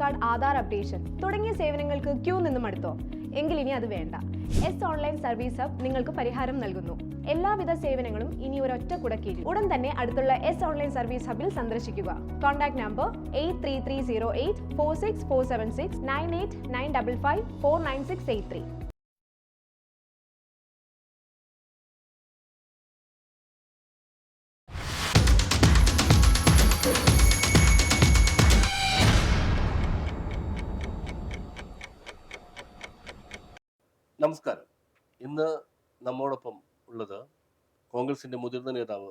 Card, Aadhaar updation തുടങ്ങിയ സേവനങ്ങൾക്ക് Q നിന്നും അടുത്തോ? എങ്കിൽ ഇനി അത് വേണ്ട. എസ് ഓൺലൈൻ സർവീസ് ഹബ് നിങ്ങൾക്ക് പരിഹാരം നൽകുന്നു. എല്ലാവിധ സേവനങ്ങളും ഇനി ഒരൊറ്റ കുടക്കീഴിൽ. ഉടൻ തന്നെ അടുത്തുള്ള എസ് ഓൺലൈൻ സർവീസ് ഹബിൽ സന്ദർശിക്കുക. Contact number 8330846476 9895549683. നമസ്കാരം. ഇന്ന് നമ്മോടൊപ്പം ഉള്ളത് കോൺഗ്രസിന്റെ മുതിർന്ന നേതാവ്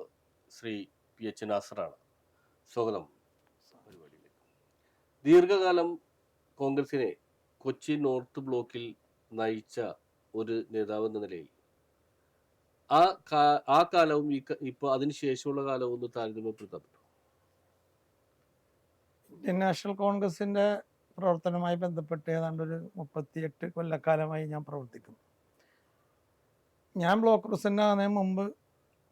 ശ്രീ PH നാസറാണ്. സ്വാഗതം പരിപാടിയിലേക്ക്. ദീർഘകാലം കോൺഗ്രസിനെ കൊച്ചി നോർത്ത് ബ്ലോക്കിൽ നയിച്ച ഒരു നേതാവ് എന്ന നിലയിൽ ആ കാലവും ഇപ്പോൾ അതിനുശേഷമുള്ള കാലവും ഒന്ന് താരതമ്യപ്പെടുത്താൻ പറ്റും? ഇന്ത്യൻ നാഷണൽ കോൺഗ്രസിൻ്റെ പ്രവർത്തനവുമായി ബന്ധപ്പെട്ട് ഏതാണ്ട് ഒരു 38 കൊല്ലക്കാലമായി ഞാൻ പ്രവർത്തിക്കുന്നു. ഞാൻ ബ്ലോക്ക് പ്രസിഡന്റ് ആകുന്നതിന് മുമ്പ്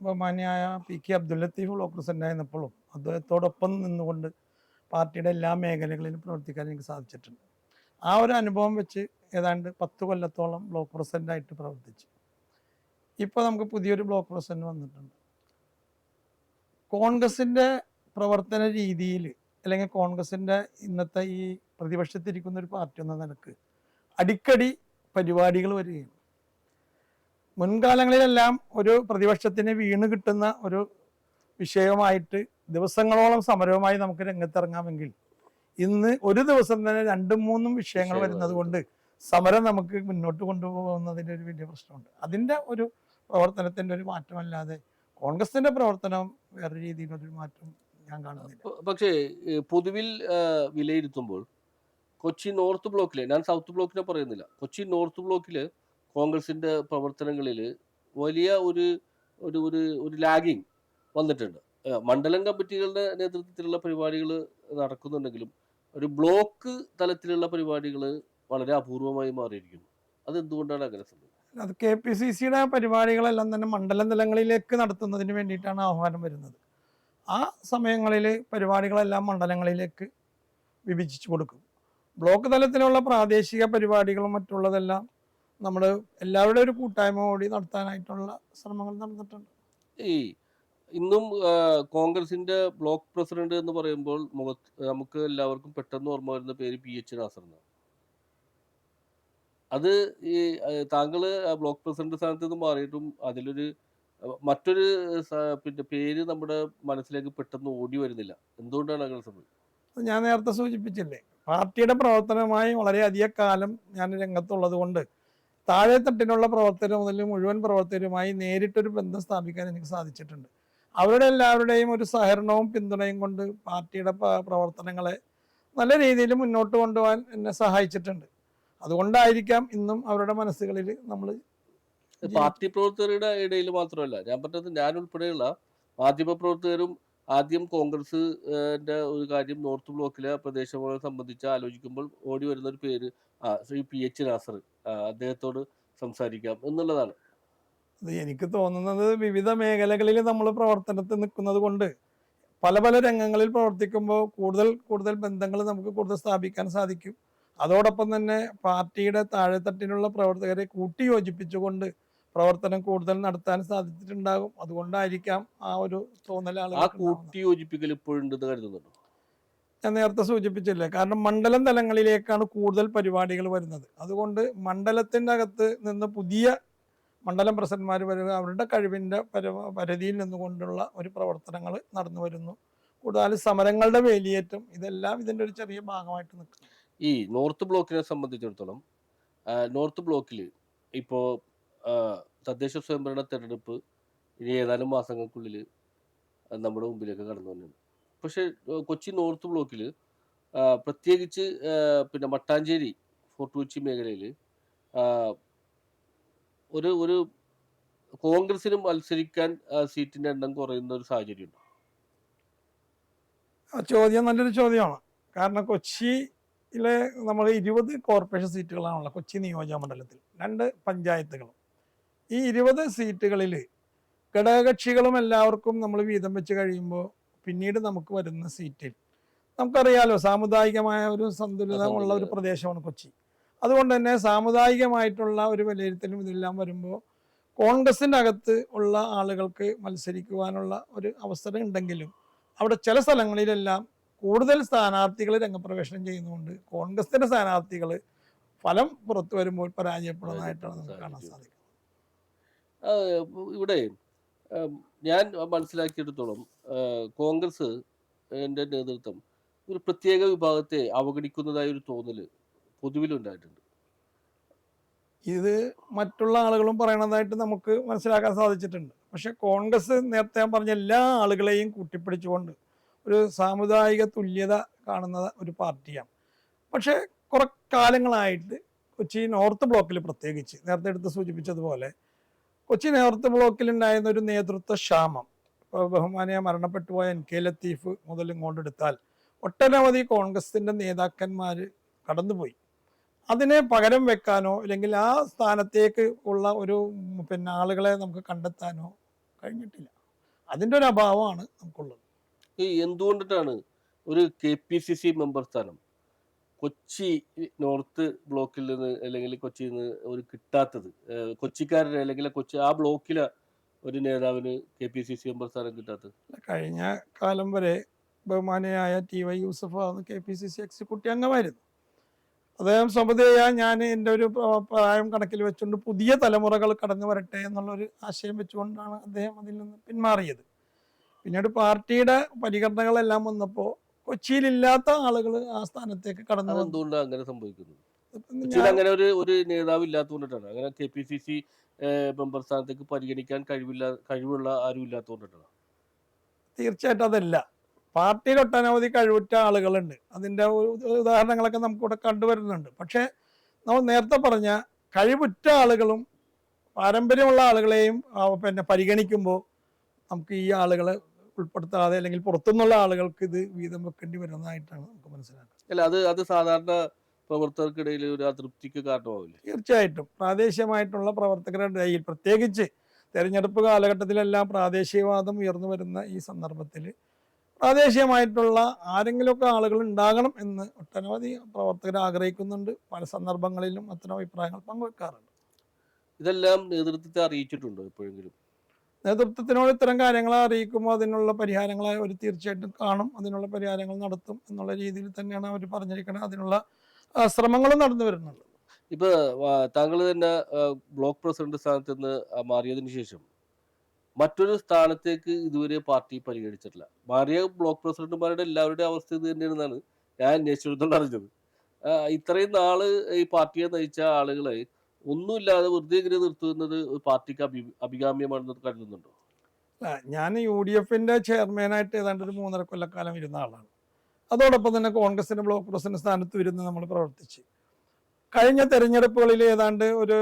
ബഹുമാന്യായ PK Abdul Latheef block president ആയിരുന്നപ്പോഴും അദ്ദേഹത്തോടൊപ്പം നിന്നുകൊണ്ട് പാർട്ടിയുടെ എല്ലാ മേഖലകളിലും പ്രവർത്തിക്കാൻ എനിക്ക് സാധിച്ചിട്ടുണ്ട്. ആ ഒരു അനുഭവം വെച്ച് ഏതാണ്ട് 10 കൊല്ലത്തോളം ബ്ലോക്ക് പ്രസിഡന്റായിട്ട് പ്രവർത്തിച്ചു. ഇപ്പോൾ നമുക്ക് പുതിയൊരു ബ്ലോക്ക് പ്രസിഡന്റ് വന്നിട്ടുണ്ട്. കോൺഗ്രസിൻ്റെ പ്രവർത്തന രീതിയിൽ അല്ലെങ്കിൽ കോൺഗ്രസിൻ്റെ ഇന്നത്തെ ഈ പ്രതിപക്ഷത്തിരിക്കുന്ന ഒരു പാർട്ടി എന്ന നിലക്ക് അടിക്കടി പരിപാടികൾ വരികയാണ്. മുൻകാലങ്ങളിലെല്ലാം ഒരു പ്രതിപക്ഷത്തിന് വീണ് കിട്ടുന്ന ഒരു വിഷയമായിട്ട് ദിവസങ്ങളോളം സമരവുമായി നമുക്ക് രംഗത്തിറങ്ങാമെങ്കിൽ ഇന്ന് ഒരു ദിവസം തന്നെ 2-3 വിഷയങ്ങൾ വരുന്നത് കൊണ്ട് സമരം നമുക്ക് മുന്നോട്ട് കൊണ്ടുപോകുന്നതിൻ്റെ ഒരു വലിയ പ്രശ്നമുണ്ട്. അതിൻ്റെ ഒരു പ്രവർത്തനത്തിൻ്റെ ഒരു മാറ്റമല്ലാതെ കോൺഗ്രസിൻ്റെ പ്രവർത്തനം വേറെ രീതിയിലൊരു മാറ്റം ഞാൻ കാണുന്നില്ല. പക്ഷേ പൊതുവിൽ വിലയിരുത്തുമ്പോൾ കൊച്ചി നോർത്ത് ബ്ലോക്കിലെ, ഞാൻ സൗത്ത് ബ്ലോക്കിനെ പറയുന്നില്ല, കൊച്ചി നോർത്ത് ബ്ലോക്കില് കോൺഗ്രസിന്റെ പ്രവർത്തനങ്ങളിൽ വലിയ ഒരു ഒരു ഒരു ഒരു ലാഗിങ് വന്നിട്ടുണ്ട്. മണ്ഡലം കമ്മിറ്റികളുടെ നേതൃത്വത്തിലുള്ള പരിപാടികൾ നടക്കുന്നുണ്ടെങ്കിലും ഒരു ബ്ലോക്ക് തലത്തിലുള്ള പരിപാടികൾ വളരെ അപൂർവമായി മാറിയിരിക്കുന്നു. അത് എന്തുകൊണ്ടാണ് അങ്ങനെ സംഭവിക്കുന്നത്? അത് KPCCയുടെ പരിപാടികളെല്ലാം തന്നെ മണ്ഡലം തലങ്ങളിലേക്ക് നടത്തുന്നതിന് വേണ്ടിയിട്ടാണ് ആഹ്വാനം വരുന്നത്. ആ സമയങ്ങളിൽ പരിപാടികളെല്ലാം മണ്ഡലങ്ങളിലേക്ക് വിഭജിച്ചു കൊടുക്കും. ബ്ലോക്ക് തലത്തിലുള്ള പ്രാദേശിക പരിപാടികളും മറ്റുള്ളതെല്ലാം നമ്മൾ എല്ലാവരുടെയും ഒരു കൂട്ടായ്മ കൂടി നടത്താനായിട്ടുള്ള ശ്രമങ്ങൾ നടന്നിട്ടുണ്ട്. ഇന്നും കോൺഗ്രസിന്റെ ബ്ലോക്ക് പ്രസിഡന്റ് എന്ന് പറയുമ്പോൾ നമുക്ക് എല്ലാവർക്കും പെട്ടെന്ന് ഓർമ്മ വരുന്ന പേര് PH നാസർ എന്നാണ്. അത് താങ്കൾ ബ്ലോക്ക് പ്രസിഡന്റ് സ്ഥാനത്ത് നിന്ന് മാറിയിട്ടും അതിലൊരു മറ്റൊരു പിന്നെ പേര് നമ്മുടെ മനസ്സിലേക്ക് പെട്ടെന്ന് ഓടി വരുന്നില്ല. എന്തുകൊണ്ടാണ് അങ്ങനെ സംഭവിക്കുന്നത്? ഞാൻ നേരത്തെ സൂചിപ്പിച്ചില്ലേ, പാർട്ടിയുടെ പ്രവർത്തനവുമായി വളരെയധികം കാലം ഞാൻ രംഗത്തുള്ളത് കൊണ്ട് താഴെ തട്ടിലുള്ള പ്രവർത്തകർ മുതൽ മുഴുവൻ പ്രവർത്തകരുമായി നേരിട്ടൊരു ബന്ധം സ്ഥാപിക്കാൻ എനിക്ക് സാധിച്ചിട്ടുണ്ട്. അവരുടെ എല്ലാവരുടെയും ഒരു സഹകരണവും പിന്തുണയും കൊണ്ട് പാർട്ടിയുടെ പ്രവർത്തനങ്ങളെ നല്ല രീതിയിൽ മുന്നോട്ട് കൊണ്ടുപോകാൻ എന്നെ സഹായിച്ചിട്ടുണ്ട്. അതുകൊണ്ടായിരിക്കാം ഇന്നും അവരുടെ മനസ്സുകളിൽ നമ്മൾ പാർട്ടി പ്രവർത്തകരുടെ ഇടയിൽ മാത്രമല്ല, ഞാൻ പറഞ്ഞത് ഞാൻ ഉൾപ്പെടെയുള്ള മാധ്യമ പ്രവർത്തകരും ആദ്യം കോൺഗ്രസിന്റെ ഒരു കാര്യം നോർത്ത് ബ്ലോക്കിലെ പ്രദേശങ്ങളെ സംബന്ധിച്ച് ആലോചിക്കുമ്പോൾ ഓടി വരുന്ന ഒരു പേര് ശ്രീ PH നാസർ, അദ്ദേഹത്തോട് സംസാരിക്കാം എന്നുള്ളതാണ്. അത് എനിക്ക് തോന്നുന്നത് വിവിധ മേഖലകളിൽ നമ്മൾ പ്രവർത്തനത്തിൽ നിൽക്കുന്നത് കൊണ്ട് പല പല രംഗങ്ങളിൽ പ്രവർത്തിക്കുമ്പോൾ കൂടുതൽ ബന്ധങ്ങൾ നമുക്ക് കൂടുതൽ സ്ഥാപിക്കാൻ സാധിക്കും. അതോടൊപ്പം തന്നെ പാർട്ടിയുടെ താഴെത്തട്ടിലുള്ള പ്രവർത്തകരെ കൂട്ടിയോജിപ്പിച്ചുകൊണ്ട് പ്രവർത്തനം കൂടുതൽ നടത്താൻ സാധിച്ചിട്ടുണ്ടാകും. അതുകൊണ്ടായിരിക്കാം ആ ഒരു തോന്നൽ കൂട്ടിയോജിപ്പിക്കൽ ഇപ്പോഴുണ്ടെന്ന് കരുതുന്നുണ്ടോ? ഞാൻ നേരത്തെ സൂചിപ്പിച്ചില്ലേ, കാരണം മണ്ഡലം തലങ്ങളിലേക്കാണ് കൂടുതൽ പരിപാടികൾ വരുന്നത്. അതുകൊണ്ട് മണ്ഡലത്തിൻ്റെ അകത്ത് നിന്ന് പുതിയ മണ്ഡലം പ്രസിഡന്റ്മാർ വരിക, അവരുടെ കഴിവിൻ്റെ പരിധിയിൽ നിന്നുകൊണ്ടുള്ള ഒരു പ്രവർത്തനങ്ങൾ നടന്നു വരുന്നു. കൂടുതൽ സമരങ്ങളുടെ വേലിയേറ്റം, ഇതെല്ലാം ഇതിൻ്റെ ഒരു ചെറിയ ഭാഗമായിട്ട് നിൽക്കുന്നു. ഈ നോർത്ത് ബ്ലോക്കിനെ സംബന്ധിച്ചിടത്തോളം നോർത്ത് ബ്ലോക്കിൽ ഇപ്പോൾ തദ്ദേശ സ്വയംഭരണ തെരഞ്ഞെടുപ്പ് ഇനി ഏതാനും മാസങ്ങൾക്കുള്ളിൽ നമ്മുടെ മുമ്പിലേക്ക് കടന്നു വന്നിട്ടുണ്ട്. പക്ഷേ കൊച്ചി നോർത്ത് ബ്ലോക്കിൽ പ്രത്യേകിച്ച് പിന്നെ മട്ടാഞ്ചേരി ഫോർട്ട് കൊച്ചി മേഖലയിൽ ഒരു കോൺഗ്രസിന് മത്സരിക്കാൻ സീറ്റിൻ്റെ എണ്ണം കുറയുന്ന ഒരു സാഹചര്യമുണ്ട്. ചോദ്യം നല്ലൊരു ചോദ്യമാണ്. കാരണം കൊച്ചിയിലെ നമ്മൾ 20 കോർപ്പറേഷൻ സീറ്റുകളാണുള്ളത് കൊച്ചി നിയോജക മണ്ഡലത്തിൽ, 2 പഞ്ചായത്തുകളും. ഈ 20 സീറ്റുകളിൽ ഘടകകക്ഷികളും എല്ലാവർക്കും നമ്മൾ വീതം വെച്ച് കഴിയുമ്പോൾ പിന്നീട് നമുക്ക് വരുന്ന സീറ്റിൽ നമുക്കറിയാലോ സാമുദായികമായ ഒരു സന്തുലിതമുള്ള ഒരു പ്രദേശമാണ് കൊച്ചി. അതുകൊണ്ട് തന്നെ സാമുദായികമായിട്ടുള്ള ഒരു വിലയിരുത്തലും ഇതെല്ലാം വരുമ്പോൾ കോൺഗ്രസിൻ്റെ അകത്ത് ഉള്ള ആളുകൾക്ക് മത്സരിക്കുവാനുള്ള ഒരു അവസരം ഉണ്ടെങ്കിലും അവിടെ ചില സ്ഥലങ്ങളിലെല്ലാം കൂടുതൽ സ്ഥാനാർത്ഥികൾ രംഗപ്രവേശനം ചെയ്യുന്നതുകൊണ്ട് കോൺഗ്രസിൻ്റെ സ്ഥാനാർത്ഥികൾ ഫലം പുറത്തു വരുമ്പോൾ പരാജയപ്പെടുന്നതായിട്ടാണ് നമുക്ക് കാണാൻ സാധിക്കുന്നത്. ഇവിടെ ഞാൻ മനസ്സിലാക്കിയെടുത്തോളം കോൺഗ്രസ് എൻ്റെ നേതൃത്വം ഒരു പ്രത്യേക വിഭാഗത്തെ അവഗണിക്കുന്നതായ ഒരു തോന്നല് പൊതുവിലുണ്ടായിട്ടുണ്ട്. ഇത് മറ്റുള്ള ആളുകളും പറയണതായിട്ട് നമുക്ക് മനസ്സിലാക്കാൻ സാധിച്ചിട്ടുണ്ട്. പക്ഷെ കോൺഗ്രസ് നേരത്തെ ഞാൻ പറഞ്ഞ എല്ലാ ആളുകളെയും കൂട്ടിപ്പിടിച്ചുകൊണ്ട് ഒരു സാമുദായിക തുല്യത കാണുന്ന ഒരു പാർട്ടിയാണ്. പക്ഷേ കുറെ കാലങ്ങളായിട്ട് കൊച്ചി നോർത്ത് ബ്ലോക്കിൽ പ്രത്യേകിച്ച് നേരത്തെ എടുത്ത് സൂചിപ്പിച്ചതുപോലെ കൊച്ചി നോർത്ത് ബ്ലോക്കിലുണ്ടായിരുന്ന ഒരു നേതൃത്വ ക്ഷാമം, ഇപ്പോൾ ബഹുമാനിയ മരണപ്പെട്ടു പോയ NK ലത്തീഫ് മുതൽ ഇങ്ങോട്ടെടുത്താൽ ഒട്ടനവധി കോൺഗ്രസിൻ്റെ നേതാക്കന്മാർ കടന്നുപോയി. അതിനെ പകരം വെക്കാനോ അല്ലെങ്കിൽ ആ സ്ഥാനത്തേക്ക് ഉള്ള ഒരു ആളുകളെ നമുക്ക് കണ്ടെത്താനോ കഴിഞ്ഞിട്ടില്ല. അതിൻ്റെ ഒരു അഭാവമാണ് നമുക്കുള്ളത്. ഈ എന്തുകൊണ്ടിട്ടാണ് ഒരു KPCC മെമ്പർ സ്ഥാനം കൊച്ചി നോർത്ത് ബ്ലോക്കിൽ നിന്ന് അല്ലെങ്കിൽ കൊച്ചിയിൽ നിന്ന് ഒരു കിട്ടാത്തത്? കൊച്ചിക്കാരുടെ അല്ലെങ്കിൽ കൊച്ചി ആ ബ്ലോക്കിലെ ഒരു നേതാവിന് KPCC മെമ്പർ സ്ഥാനം കിട്ടാത്തത്? കഴിഞ്ഞ കാലം വരെ ബഹുമാനിയായ TY യൂസഫ് KPCC എക്സിക്യൂട്ടീവ് അംഗമായിരുന്നു. അദ്ദേഹം സ്വമതയാ ഞാൻ എൻ്റെ ഒരു പ്രായം കണക്കിൽ വെച്ചുകൊണ്ട് പുതിയ തലമുറകൾ കടന്നു വരട്ടെ എന്നുള്ളൊരു ആശയം വെച്ചുകൊണ്ടാണ് അദ്ദേഹം അതിൽ നിന്ന് പിന്മാറിയത്. പിന്നീട് പാർട്ടിയുടെ പരിഗണനകളെല്ലാം വന്നപ്പോൾ കൊച്ചിയിലില്ലാത്ത ആളുകൾ ആ സ്ഥാനത്തേക്ക് കടന്നു. എന്തുകൊണ്ടാണ് അങ്ങനെ സംഭവിക്കുന്നത്? അങ്ങനെ ഒരു നേതാവ് ഇല്ലാത്തതുകൊണ്ടിട്ടാണ് അങ്ങനെ KPCC മെമ്പർ സ്ഥാനത്തേക്ക് പരിഗണിക്കാൻ കഴിവുള്ള ആരും ഇല്ലാത്തതുകൊണ്ടിട്ടാണ്? തീർച്ചയായിട്ടും അതല്ല. പാർട്ടിയിൽ ഒട്ടനവധി കഴിവുറ്റ ആളുകളുണ്ട്. അതിൻ്റെ ഉദാഹരണങ്ങളൊക്കെ നമുക്കിവിടെ കണ്ടുവരുന്നുണ്ട്. പക്ഷേ നമ്മൾ നേരത്തെ പറഞ്ഞ കഴിവുറ്റ ആളുകളും പാരമ്പര്യമുള്ള ആളുകളെയും പരിഗണിക്കുമ്പോൾ നമുക്ക് ഈ ആളുകളെ ഉൾപ്പെടുത്താതെ അല്ലെങ്കിൽ പുറത്തുനിന്നുള്ള ആളുകൾക്ക് ഇത് വീതം വെക്കേണ്ടി വരുന്നതായിട്ടാണ് നമുക്ക് മനസ്സിലാക്കുന്നത്. അല്ല, അത് സാധാരണ പ്രവർത്തകർക്കിടയിൽ ഒരു അതൃപ്തിക്ക് കാരണമാവില്ല? തീർച്ചയായിട്ടും പ്രാദേശികമായിട്ടുള്ള പ്രവർത്തകരുടെ ഇടയിൽ, പ്രത്യേകിച്ച് തെരഞ്ഞെടുപ്പ് കാലഘട്ടത്തിലെല്ലാം പ്രാദേശികവാദം ഉയർന്നു വരുന്ന ഈ സന്ദർഭത്തിൽ പ്രാദേശികമായിട്ടുള്ള ആരെങ്കിലുമൊക്കെ ആളുകൾ ഉണ്ടാകണം എന്ന് ഒട്ടനവധി പ്രവർത്തകർ ആഗ്രഹിക്കുന്നുണ്ട്. പല സന്ദർഭങ്ങളിലും അത്തരം അഭിപ്രായങ്ങൾ പങ്കുവെക്കാറുണ്ട്. ഇതെല്ലാം നേതൃത്വത്തെ അറിയിച്ചിട്ടുണ്ടോ എപ്പോഴെങ്കിലും? നേതൃത്വത്തിനോട് ഇത്തരം കാര്യങ്ങളെ അറിയിക്കുമ്പോൾ അതിനുള്ള പരിഹാരങ്ങളെ അവർ തീർച്ചയായിട്ടും കാണും, അതിനുള്ള പരിഹാരങ്ങൾ നടത്തും എന്നുള്ള രീതിയിൽ തന്നെയാണ് അവർ പറഞ്ഞിരിക്കുന്നത്. അതിനുള്ള ശ്രമങ്ങളും നടന്നു വരുന്നുണ്ട്. ഇപ്പൊ താങ്കൾ തന്നെ ബ്ലോക്ക് പ്രസിഡന്റ് സ്ഥാനത്ത് നിന്ന് മാറിയതിനു ശേഷം മറ്റൊരു സ്ഥാനത്തേക്ക് ഇതുവരെ പാർട്ടി പരിഗണിച്ചിട്ടില്ല. മാറിയ ബ്ലോക്ക് പ്രസിഡന്റുമാരുടെ എല്ലാവരുടെ അവസ്ഥ ഇത് തന്നെയാണെന്നാണ് ഞാൻ അന്വേഷിച്ചിടത്തോളം അറിഞ്ഞത്. ഇത്രയും നാള് ഈ പാർട്ടിയെ നയിച്ച ആളുകളെ ഒന്നുമില്ലാതെ വെറുതെ ഇങ്ങനെ നിർത്തുന്നത് പാർട്ടിക്ക് അഭികാമ്യമാണെന്ന് കരുതുന്നുണ്ടോ? ഞാൻ UDF ചെയർമാനായിട്ട് ഏതാണ്ട് ഒരു 3.5 കൊല്ലക്കാലം ഇരുന്ന ആളാണ്. അതോടൊപ്പം തന്നെ കോൺഗ്രസിന്റെ ബ്ലോക്ക് പ്രസിഡന്റ് സ്ഥാനത്ത് വരുന്ന നമ്മൾ പ്രവർത്തിച്ച് കഴിഞ്ഞ തെരഞ്ഞെടുപ്പുകളിൽ ഏതാണ്ട് ഒരു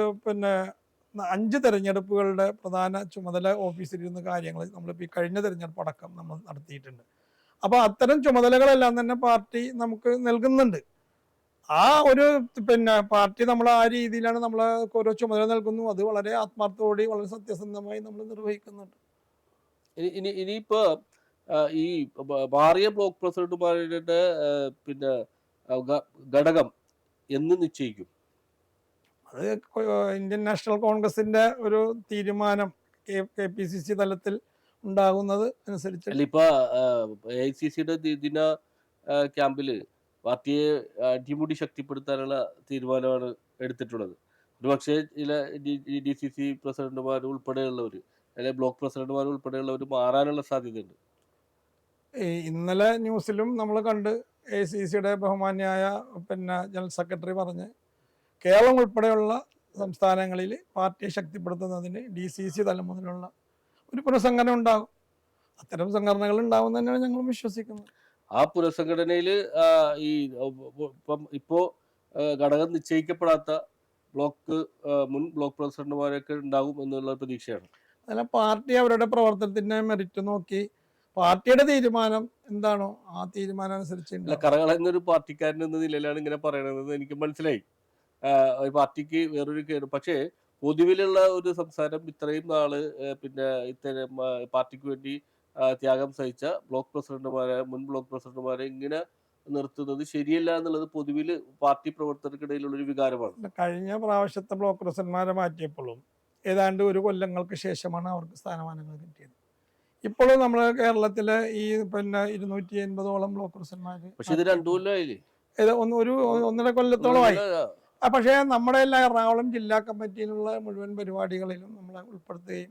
5 തെരഞ്ഞെടുപ്പുകളുടെ പ്രധാന ചുമതല ഓഫീസിലിരുന്ന കാര്യങ്ങൾ നമ്മളിപ്പോൾ ഈ കഴിഞ്ഞ തെരഞ്ഞെടുപ്പ് അടക്കം നമ്മൾ നടത്തിയിട്ടുണ്ട്. അപ്പോൾ അത്തരം ചുമതലകളെല്ലാം തന്നെ പാർട്ടി നമുക്ക് നൽകുന്നുണ്ട്. ആ ഒരു പാർട്ടി നമ്മൾ ആ രീതിയിലാണ് നമ്മൾ ഓരോ ചുമതല നൽകുന്നു. അത് വളരെ ആത്മാർത്ഥത്തോടെ വളരെ സത്യസന്ധമായി നമ്മൾ നിർവഹിക്കുന്നുണ്ട്. ഇനിയിപ്പോ ഈ മാറിയ ബ്ലോക്ക് പ്രസിഡന്റുമാരുടെ ഘടകം എന്ന് നിശ്ചയിക്കും? അത് ഇന്ത്യൻ നാഷണൽ കോൺഗ്രസിന്റെ ഒരു തീരുമാനം KPCC തലത്തിൽ ഉണ്ടാകുന്നത് അനുസരിച്ച്. ഇപ്പൊ AICCയുടെ ദിന ക്യാമ്പില് പാർട്ടിയെ അടിമുടി ശക്തിപ്പെടുത്താനുള്ള തീരുമാനമാണ് എടുത്തിട്ടുള്ളത്. ഒരുപക്ഷെ ചില DCC പ്രസിഡന്റുമാർ ഉൾപ്പെടെയുള്ളവർ അല്ലെങ്കിൽ ബ്ലോക്ക് പ്രസിഡന്റുമാർ ഉൾപ്പെടെയുള്ളവർ മാറാനുള്ള സാധ്യതയുണ്ട്. ഇന്നലെ ന്യൂസിലും നമ്മൾ കണ്ട് AICCയുടെ ബഹുമാന്യായ ജനറൽ സെക്രട്ടറി പറഞ്ഞ് കേരളം ഉൾപ്പെടെയുള്ള സംസ്ഥാനങ്ങളിൽ പാർട്ടിയെ ശക്തിപ്പെടുത്തുന്നതിന് DCC തലം മുതലുള്ള ഒരു പുനഃസംഘടന ഉണ്ടാകും. അത്തരം സംഘടനകൾ ഉണ്ടാകും തന്നെയാണ് ഞങ്ങൾ വിശ്വസിക്കുന്നത്. ആ പുനഃസംഘടനയിൽ ഇപ്പോ ഘടകം നിശ്ചയിക്കപ്പെടാത്ത മുൻ ബ്ലോക്ക് പ്രസിഡന്റുമാരൊക്കെ ഉണ്ടാകും എന്നുള്ള പ്രതീക്ഷയാണ്. അതല്ല, പാർട്ടി അവരുടെ പ്രവർത്തനത്തിന്റെ മെറിറ്റ് നോക്കി പാർട്ടിയുടെ തീരുമാനം എന്താണോ ആ തീരുമാനം അനുസരിച്ച്. കറകളെന്നൊരു പാർട്ടിക്കാരൻ എന്ന നിലയിലാണ് ഇങ്ങനെ പറയണതെന്ന് എനിക്ക് മനസ്സിലായി. പാർട്ടിക്ക് വേറൊരു കേട്. പക്ഷേ പൊതുവിലുള്ള ഒരു സംസാരം ഇത്രയും നാള് ഇത്തരം പാർട്ടിക്ക് വേണ്ടി ത്യാഗം സഹിച്ച മുൻ ബ്ലോക്ക് പ്രസിഡന്റുമാരെ ഇങ്ങനെ നിർത്തുന്നത് ശരിയല്ല എന്നുള്ളത് പൊതുവിൽ പാർട്ടി പ്രവർത്തകർക്കിടയിലുള്ള ഒരു വികാരമാണ്. കഴിഞ്ഞ പ്രാവശ്യത്തെ ബ്ലോക്ക് പ്രസിഡന്റ്മാരെ മാറ്റിയപ്പോഴും ഏതാണ്ട് ഒരു കൊല്ലങ്ങൾക്ക് ശേഷമാണ് അവർക്ക് സ്ഥാനമാനങ്ങൾ കിട്ടിയത്. ഇപ്പോഴും നമ്മുടെ കേരളത്തിലെ ഈ 280ഓളം ബ്ലോക്ക് പ്രസിഡന്റ്മാര്, പക്ഷെ ഇത് 2 കൊല്ലമായില്ലേ? ഒരു 1.5 കൊല്ലത്തോളമായി. പക്ഷേ നമ്മുടെ എല്ലാ എറണാകുളം ജില്ലാ കമ്മിറ്റിയിലുള്ള മുഴുവൻ പരിപാടികളിലും നമ്മളെ ഉൾപ്പെടുത്തുകയും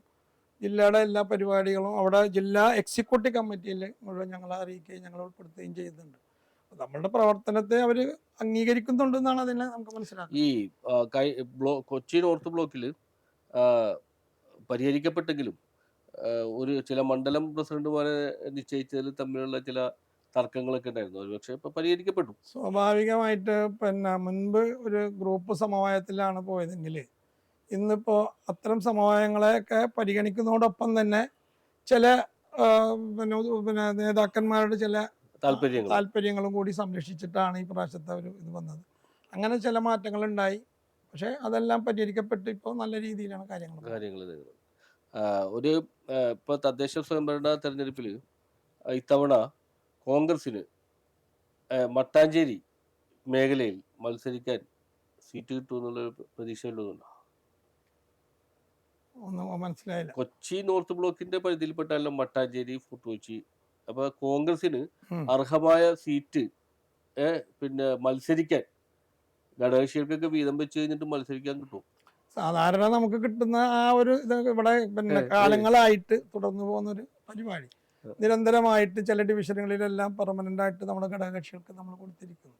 ജില്ലയുടെ എല്ലാ പരിപാടികളും അവിടെ ജില്ലാ എക്സിക്യൂട്ടീവ് കമ്മിറ്റിയിൽ മുഴുവൻ ഞങ്ങളെ അറിയിക്കുകയും ഞങ്ങളെ ഉൾപ്പെടുത്തുകയും ചെയ്യുന്നുണ്ട്. നമ്മളുടെ പ്രവർത്തനത്തെ അവർ അംഗീകരിക്കുന്നുണ്ടെന്നാണ് അതിനെ നമുക്ക് മനസ്സിലാക്കുന്നത്. ഈ കൊച്ചി നോർത്ത് ബ്ലോക്കിൽ പരിഹരിക്കപ്പെട്ടെങ്കിലും ഒരു ചില മണ്ഡലം പ്രസിഡന്റുമാരെ നിശ്ചയിച്ചതിൽ തമ്മിലുള്ള ചില തർക്കങ്ങളൊക്കെ ഉണ്ടായിരുന്നു. ഒരു പക്ഷേ ഇപ്പൊ പരിഹരിക്കപ്പെട്ടു. സ്വാഭാവികമായിട്ട് മുൻപ് ഒരു ഗ്രൂപ്പ് സമവായത്തിലാണ് പോയതെങ്കിൽ ഇന്നിപ്പോൾ അത്തരം സമവായങ്ങളെയൊക്കെ പരിഗണിക്കുന്നതോടൊപ്പം തന്നെ ചില നേതാക്കന്മാരുടെ ചില താല്പര്യങ്ങളും കൂടി സംരക്ഷിച്ചിട്ടാണ് ഈ പ്രാവശ്യത്തെ ഒരു ഇത് വന്നത്. അങ്ങനെ ചില മാറ്റങ്ങൾ ഉണ്ടായി. പക്ഷേ അതെല്ലാം പരിഹരിക്കപ്പെട്ട് ഇപ്പോൾ നല്ല രീതിയിലാണ് കാര്യങ്ങൾ. ഇപ്പൊ തദ്ദേശ സ്വയംഭരണ തെരഞ്ഞെടുപ്പിൽ ഇത്തവണ കോൺഗ്രസിന് മട്ടാഞ്ചേരി മേഖലയിൽ മത്സരിക്കാൻ സീറ്റ് കിട്ടുമെന്നുള്ള പ്രതീക്ഷയുള്ളതുണ്ടോ? ഒന്നും മനസ്സിലായില്ല. കൊച്ചി നോർത്ത് ബ്ലോക്കിന്റെ പരിധിയിൽപ്പെട്ടാലും മട്ടാഞ്ചേരി, ഫോർട്ട് കൊച്ചി. അപ്പൊ കോൺഗ്രസിന് അർഹമായ സീറ്റ് മത്സരിക്കാൻ ഘടകകക്ഷികൾക്കൊക്കെ വീതം വെച്ച് കഴിഞ്ഞിട്ട് മത്സരിക്കാൻ കിട്ടും. സാധാരണ നമുക്ക് കിട്ടുന്ന ആ ഒരു ഇത് ഇവിടെ കാലങ്ങളായിട്ട് തുടർന്നു പോകുന്ന ഒരു പരിപാടി. നിരന്തരമായിട്ട് ചില ഡിവിഷനുകളിലെല്ലാം പെർമനന്റ് ആയിട്ട് നമ്മുടെ ഘടകകക്ഷികൾക്ക് നമ്മൾ കൊടുത്തിരിക്കുന്നു.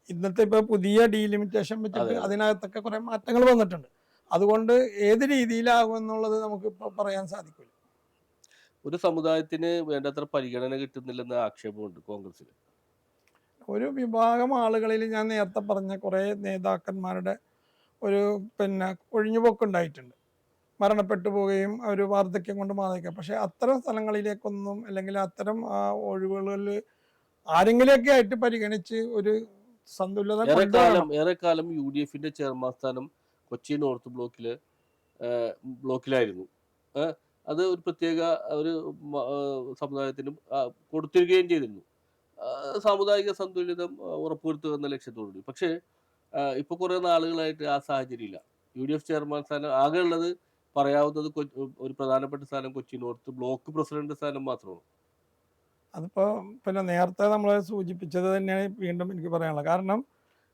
ഇന്നത്തെ ഇപ്പൊ പുതിയ ഡീലിമിറ്റേഷൻ വെച്ചിട്ട് അതിനകത്തൊക്കെ കുറെ മാറ്റങ്ങൾ വന്നിട്ടുണ്ട്. അതുകൊണ്ട് ഏത് രീതിയിലാകും എന്നുള്ളത് നമുക്ക് ഇപ്പൊ പറയാൻ സാധിക്കില്ല. ഒരു സമുദായത്തിന് വേണ്ടത്ര പരിഗണന കിട്ടുന്നില്ലെന്ന ആക്ഷേപമുണ്ട് കോൺഗ്രസിൽ. ഒരു വിഭാഗം ആളുകളിൽ ഞാൻ നേരത്തെ പറഞ്ഞ കുറെ നേതാക്കന്മാരുടെ ഒരു ഒഴിഞ്ഞുപോക്കുണ്ടായിട്ടുണ്ട്. മരണപ്പെട്ടു പോവുകയും ഒരു വാർദ്ധക്യം കൊണ്ട് മാറിക്കുക. പക്ഷെ അത്തരം സ്ഥലങ്ങളിലേക്കൊന്നും അല്ലെങ്കിൽ അത്തരം ആ ഒഴിവുകളിൽ ആരെങ്കിലുമൊക്കെ ആയിട്ട് പരിഗണിച്ച് ഒരു സന്തുലിത ഏറെക്കാലം UDFന്റെ ചെയർമാൻ സ്ഥാനം കൊച്ചി നോർത്ത് ബ്ലോക്കിലായിരുന്നു. അത് ഒരു പ്രത്യേക ഒരു സമുദായത്തിനും കൊടുത്തിരിക്കുകയും ചെയ്തിരുന്നു, സാമുദായിക സന്തുലിതം ഉറപ്പുവരുത്തുക എന്ന ലക്ഷ്യത്തോടുകൂടി. പക്ഷേ ഇപ്പൊ കുറെ നാളുകളായിട്ട് ആ സാഹചര്യം ഇല്ല. UDF ചെയർമാൻ സ്ഥാനം ആകെ ഉള്ളത് പറയാവുന്നത് ഒരു പ്രധാനപ്പെട്ട സ്ഥാനം കൊച്ചി നോർത്ത് ബ്ലോക്ക് പ്രസിഡന്റ് സ്ഥാനം മാത്രമാണ്. അതിപ്പോൾ നേരത്തെ നമ്മൾ സൂചിപ്പിച്ചത് തന്നെയാണ് വീണ്ടും എനിക്ക് പറയാനുള്ളത്. കാരണം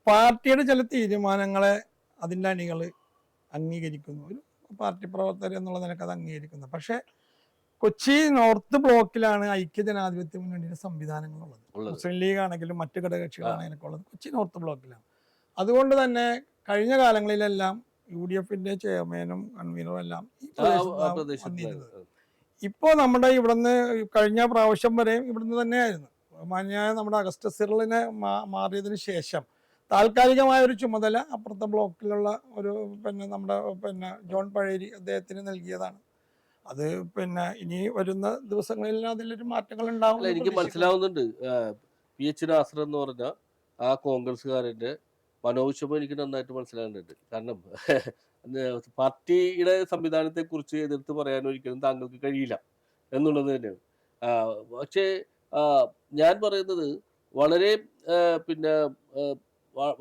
പാർട്ടിയുടെ ചില തീരുമാനങ്ങളെ അതിൻ്റെ അണികൾ അംഗീകരിക്കുന്നു, ഒരു പാർട്ടി പ്രവർത്തകർ എന്നുള്ള നിലക്ക് അത് അംഗീകരിക്കുന്നു. പക്ഷേ കൊച്ചി നോർത്ത് ബ്ലോക്കിലാണ് ഐക്യജനാധിപത്യ മുന്നണിയുടെ സംവിധാനങ്ങളുള്ളത്. മുസ്ലിം ലീഗ് ആണെങ്കിലും മറ്റു ഘടകകക്ഷികളാണെങ്കിലും ഉള്ളത് കൊച്ചി നോർത്ത് ബ്ലോക്കിലാണ്. അതുകൊണ്ട് തന്നെ കഴിഞ്ഞ കാലങ്ങളിലെല്ലാം UDFന്റെ ചെയർമാനും കൺവീനറും എല്ലാം ഈ പ്രദേശത്ത്. ഇപ്പോൾ നമ്മുടെ ഇവിടുന്ന് കഴിഞ്ഞ പ്രാവശ്യം വരെയും ഇവിടുന്ന് തന്നെയായിരുന്നു. മാന്യായ നമ്മുടെ അഗസ്റ്റസ് സിറിലിനെ മാറിയതിന് ശേഷം താൽക്കാലികമായ ഒരു ചുമതല അപ്പുറത്തെ ബ്ലോക്കിലുള്ള ഒരു നമ്മുടെ ജോൺ പഴേരി അദ്ദേഹത്തിന് നൽകിയതാണ്. അത് ഇനി വരുന്ന ദിവസങ്ങളിൽ അതിലൊരു മാറ്റങ്ങൾ ഉണ്ടാവും. എനിക്ക് മനസ്സിലാവുന്നുണ്ട്. PH നാസർ എന്ന് പറഞ്ഞ ആ കോൺഗ്രസ്സുകാരന്റെ മനോവിഷമം എനിക്ക് നന്നായിട്ട് മനസ്സിലാകുന്നുണ്ട്. കാരണം പാർട്ടിയുടെ സംവിധാനത്തെ കുറിച്ച് എതിർത്ത് പറയാൻ ഒരിക്കലും താങ്കൾക്ക് കഴിയില്ല എന്നുള്ളത് തന്നെയാണ്. പക്ഷേ ഞാൻ പറയുന്നത് വളരെ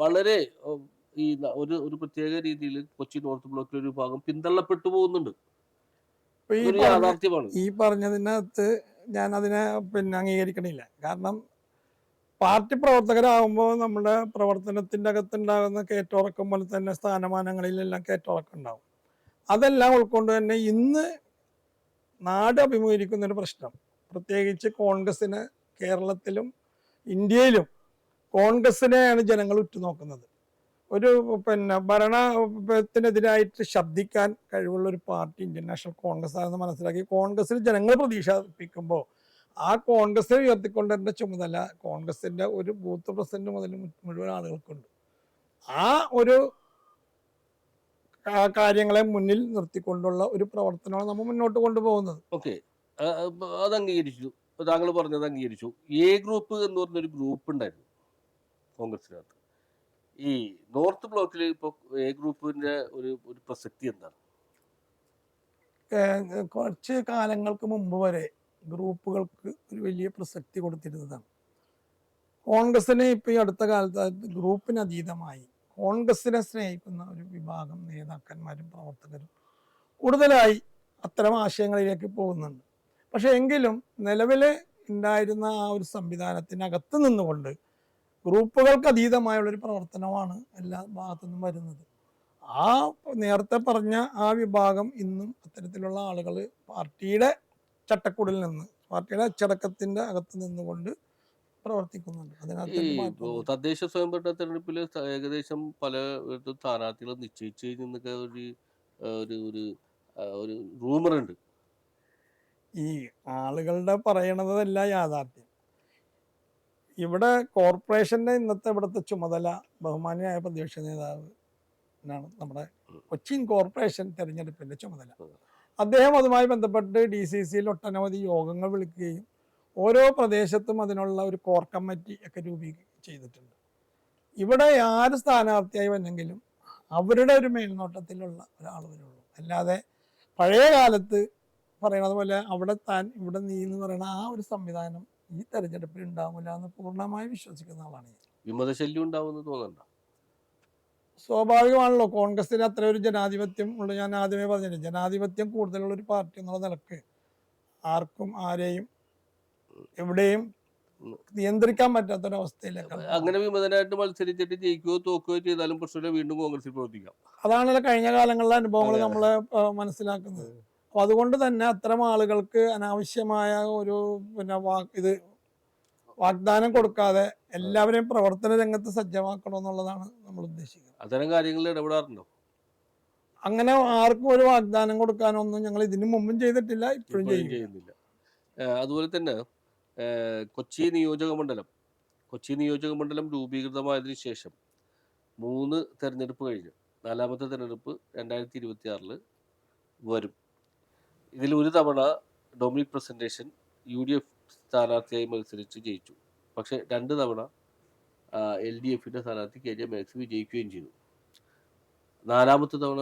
വളരെ ഈ ഒരു പ്രത്യേക രീതിയിൽ കൊച്ചി നോർത്ത് ബ്ലോക്കിൽ ഒരു ഭാഗം പിന്തള്ളപ്പെട്ടു പോകുന്നുണ്ട്. യാഥാർത്ഥ്യമാണ്. ഈ പറഞ്ഞതിനകത്ത് ഞാൻ അതിനെ അംഗീകരിക്കണില്ല. കാരണം പാർട്ടി പ്രവർത്തകരാകുമ്പോൾ നമ്മുടെ പ്രവർത്തനത്തിൻ്റെ അകത്തുണ്ടാകുന്ന കയറ്റുറക്കം പോലെ തന്നെ സ്ഥാനമാനങ്ങളിലെല്ലാം കയറ്റുറക്കം ഉണ്ടാവും. അതെല്ലാം ഉൾക്കൊണ്ട് തന്നെ ഇന്ന് നാട് അഭിമുഖീകരിക്കുന്ന ഒരു പ്രശ്നം, പ്രത്യേകിച്ച് കോൺഗ്രസിന് കേരളത്തിലും ഇന്ത്യയിലും കോൺഗ്രസിനെയാണ് ജനങ്ങൾ ഉറ്റുനോക്കുന്നത്. ഒരു ഭരണത്തിനെതിരായിട്ട് ശബ്ദിക്കാൻ കഴിവുള്ള ഒരു പാർട്ടി ഇന്ത്യൻ നാഷണൽ കോൺഗ്രസ് ആണെന്ന് മനസ്സിലാക്കി കോൺഗ്രസിൽ ജനങ്ങൾ പ്രതീക്ഷ അർപ്പിക്കുമ്പോൾ ആ കോൺഗ്രസിനെ ഉയർത്തിക്കൊണ്ടതിൻ്റെ ചുമതല കോൺഗ്രസിൻ്റെ ഒരു ബൂത്ത് പ്രസിഡന്റ് മുതൽ മുഴുവൻ ആളുകൾക്കുണ്ട്. ആ ഒരു കാര്യങ്ങളെ മുന്നിൽ നിർത്തിക്കൊണ്ടുള്ള ഒരു പ്രവർത്തനമാണ് നമ്മൾ മുന്നോട്ട് കൊണ്ടുപോകുന്നത്. ഓക്കെ, അത് അംഗീകരിച്ചു, താങ്കൾ പറഞ്ഞത് അംഗീകരിച്ചു. എ ഗ്രൂപ്പ് എന്ന് പറഞ്ഞൊരു ഗ്രൂപ്പ് ഉണ്ടായിരുന്നു കോൺഗ്രസിനകത്ത്. ഈ നോർത്ത് ബ്ലോക്കിൽ ഇപ്പോൾ എ ഗ്രൂപ്പിന്റെ ഒരു പ്രസക്തി എന്താണ്? കുറച്ച് കാലങ്ങൾക്ക് മുമ്പ് വരെ ഗ്രൂപ്പുകൾക്ക് ഒരു വലിയ പ്രസക്തി കൊടുത്തിരുന്നതാണ്. കോൺഗ്രസിനെ ഇപ്പൊ ഈ അടുത്ത കാലത്ത് ഗ്രൂപ്പിന് അതീതമായി കോൺഗ്രസിനെ സ്നേഹിക്കുന്ന ഒരു വിഭാഗം നേതാക്കന്മാരും പ്രവർത്തകരും കൂടുതലായി അത്തരം ആശയങ്ങളിലേക്ക് പോകുന്നുണ്ട്. പക്ഷെ എങ്കിലും നിലവിൽ ഉണ്ടായിരുന്ന ആ ഒരു സംവിധാനത്തിനകത്ത് നിന്നുകൊണ്ട് ഗ്രൂപ്പുകൾക്ക് അതീതമായുള്ളൊരു പ്രവർത്തനമാണ് എല്ലാ ഭാഗത്തു നിന്നും വരുന്നത്. ആ നേരത്തെ പറഞ്ഞ ആ വിഭാഗം ഇന്നും അത്തരത്തിലുള്ള ആളുകൾ പാർട്ടിയുടെ ചട്ടക്കൂടിൽ നിന്ന്, പാർട്ടിയുടെ അച്ചടക്കത്തിന്റെ അകത്ത് നിന്നുകൊണ്ട് പ്രവർത്തിക്കുന്നുണ്ട്. ഈ അതിനകത്ത് തദ്ദേശ സ്വയംഭരണ തെരഞ്ഞെടുപ്പിൽ ഏകദേശം പല സ്ഥാനാർത്ഥികളെ നിശ്ചയിച്ചു കഴിഞ്ഞൊക്കെ ഒരു ഒരു ഒരു റൂമർ ഉണ്ട്. ഈ ആളുകളുടെ പറയണതല്ല യാഥാർത്ഥ്യം. ഇവിടെ കോർപ്പറേഷന്റെ ഇവിടുത്തെ ചുമതല ബഹുമാനിയായ പ്രതിപക്ഷ നേതാവ് നമ്മുടെ കൊച്ചിൻ കോർപ്പറേഷൻ തെരഞ്ഞെടുപ്പിന്റെ ചുമതല. അദ്ദേഹം അതുമായി ബന്ധപ്പെട്ട് DCCയിൽ ഒട്ടനവധി യോഗങ്ങൾ വിളിക്കുകയും ഓരോ പ്രദേശത്തും അതിനുള്ള ഒരു കോർ കമ്മിറ്റി ഒക്കെ ചെയ്തിട്ടുണ്ട്. ഇവിടെ ആര് സ്ഥാനാർത്ഥിയായി വന്നെങ്കിലും അവരുടെ ഒരു മേൽനോട്ടത്തിലുള്ള ഒരാൾ വരുള്ളൂ. അല്ലാതെ പഴയ കാലത്ത് പറയണത് പോലെ അവിടെ താൻ ഇവിടെ നീ എന്ന് പറയുന്ന ആ ഒരു സംവിധാനം ഈ തെരഞ്ഞെടുപ്പിൽ ഉണ്ടാവില്ല എന്ന് പൂർണ്ണമായി വിശ്വസിക്കുന്ന ആളാണ് ഞാൻ. വിമതശല്യം ഉണ്ടാവുമെന്ന് തോന്നണ്ട. സ്വാഭാവികമാണല്ലോ, കോൺഗ്രസിന് അത്ര ഒരു ജനാധിപത്യം ഉള്ള, ഞാൻ ആദ്യമേ പറഞ്ഞില്ലേ, ജനാധിപത്യം കൂടുതലുള്ള ഒരു പാർട്ടി എന്നുള്ള നിലക്ക് ആർക്കും ആരെയും എവിടെയും നിയന്ത്രിക്കാൻ പറ്റാത്തൊരവസ്ഥയിലേക്കാണ്. അങ്ങനെ വിമതനായിട്ട് മത്സരിച്ചിട്ട് ജയിക്കുകയോ തോക്കുകയോ ചെയ്താലും പ്രശ്നമില്ല, വീണ്ടും കോൺഗ്രസിൽ പ്രവർത്തിക്കാം. അതാണല്ലോ കഴിഞ്ഞ കാലങ്ങളിലെ അനുഭവങ്ങൾ നമ്മളെ മനസ്സിലാക്കുന്നത്. അപ്പൊ അതുകൊണ്ട് തന്നെ അത്തരം ആളുകൾക്ക് അനാവശ്യമായ ഒരു വാഗ്ദാനം കൊടുക്കാതെ എല്ലാവരെയും പ്രവർത്തന രംഗത്ത് സജ്ജമാക്കണം എന്നുള്ളതാണ് നമ്മൾ ഉദ്ദേശിക്കുന്നത്. അത്തരം കാര്യങ്ങളിൽ ഇടപെടാറുണ്ടോ? അങ്ങനെ ആർക്കും ഒരു വാഗ്ദാനം കൊടുക്കാനൊന്നും ഞങ്ങൾ ഇതിനു മുമ്പും ചെയ്തിട്ടില്ല, ഇപ്പോഴും ചെയ്യുന്നില്ല. അതുപോലെ തന്നെ കൊച്ചി നിയോജക മണ്ഡലം രൂപീകൃതമായതിനു ശേഷം 3 തെരഞ്ഞെടുപ്പ് കഴിഞ്ഞു. 4ാമത്തെ തെരഞ്ഞെടുപ്പ് 2026 വരും. ഇതിൽ ഒരു തവണ ഡൊമിനിക് പ്രസന്റേഷൻ UDF സ്ഥാനാർത്ഥിയായി മത്സരിച്ച് ജയിച്ചു. പക്ഷെ 2 തവണ LDFന്റെ സ്ഥാനാർത്ഥി KJ മാക്സ് വിജയിക്കുകയും ചെയ്തു. 4ാമത്തെ തവണ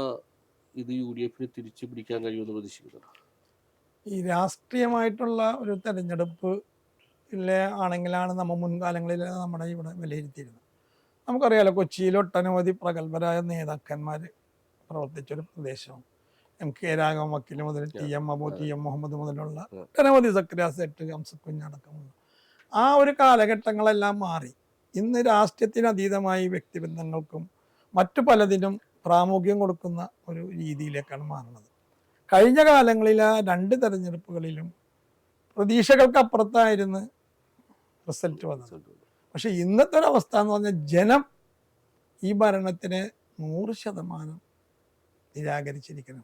ഇത് UDFന് തിരിച്ചു പിടിക്കാൻ കഴിയുമെന്ന് പ്രതീക്ഷിക്കുന്നുണ്ട്. ഈ രാഷ്ട്രീയമായിട്ടുള്ള ഒരു തെരഞ്ഞെടുപ്പ് ആണെങ്കിലാണ് നമ്മൾ മുൻകാലങ്ങളിൽ നമ്മുടെ ഇവിടെ വിലയിരുത്തിയിരുന്നത്. നമുക്കറിയാലോ, കൊച്ചിയിൽ ഒട്ടനവധി പ്രഗത്ഭരായ നേതാക്കന്മാർ പ്രവർത്തിച്ചൊരു പ്രദേശമാണ്. MK രാഘവൻ വക്കീൽ മുതൽ TM അബു, TM മുഹമ്മദ് മുതലുള്ള ഒട്ടനവധി സക്രിയ സെറ്റ്, ഹംസക്കുഞ്ഞടക്കമുള്ള ആ ഒരു കാലഘട്ടങ്ങളെല്ലാം മാറി ഇന്ന് രാഷ്ട്രീയത്തിന് അതീതമായി വ്യക്തിബന്ധങ്ങൾക്കും മറ്റു പലതിനും പ്രാമുഖ്യം കൊടുക്കുന്ന ഒരു രീതിയിലേക്കാണ് മാറുന്നത്. കഴിഞ്ഞ കാലങ്ങളിൽ ആ 2 തെരഞ്ഞെടുപ്പുകളിലും പ്രതീക്ഷകൾക്ക് അപ്പുറത്തായിരുന്നു റിസൾട്ട് വന്നത്. പക്ഷെ ഇന്നത്തെ ഒരു അവസ്ഥ എന്ന് പറഞ്ഞാൽ ജനം ഈ ഭരണത്തിന് 100% നിരാകരിച്ചിരിക്കണം.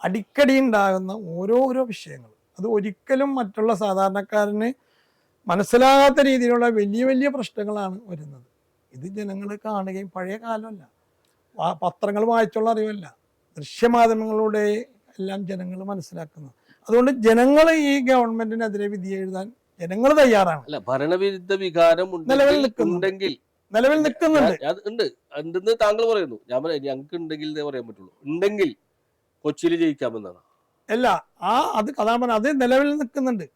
അടിക്കടി ഉണ്ടാകുന്ന ഓരോരോ വിഷയങ്ങൾ അത് ഒരിക്കലും മറ്റുള്ള സാധാരണക്കാരന് മനസ്സിലാകാത്ത രീതിയിലുള്ള വലിയ വലിയ പ്രശ്നങ്ങളാണ് വരുന്നത്. ഇത് ജനങ്ങൾ കാണുകയും, പഴയ കാലമല്ല, പത്രങ്ങൾ വായിച്ചുള്ള അറിവല്ല, ദൃശ്യമാധ്യമങ്ങളിലൂടെ എല്ലാം ജനങ്ങൾ മനസ്സിലാക്കുന്നത്. അതുകൊണ്ട് ജനങ്ങൾ ഈ ഗവൺമെന്റിനെതിരെ വിധി എഴുതാൻ ജനങ്ങൾ തയ്യാറാണ്. അല്ല, ഭരണവിരുദ്ധ വികാരം നിലവിൽ നിൽക്കുന്നുണ്ട്. ഉണ്ടെന്ന് താങ്കൾ പറയുന്നു. ഞാൻ പറയാം, ഞങ്ങൾക്ക് ഉണ്ടെങ്കിൽ പറയാൻ പറ്റുള്ളൂ. ഉണ്ടെങ്കിൽ കൊച്ചിയിൽ ജയിക്കാമെന്നാണ്. അല്ല, അതാണ് പറഞ്ഞത്, അത് നിലവിൽ നിൽക്കുന്നുണ്ട്.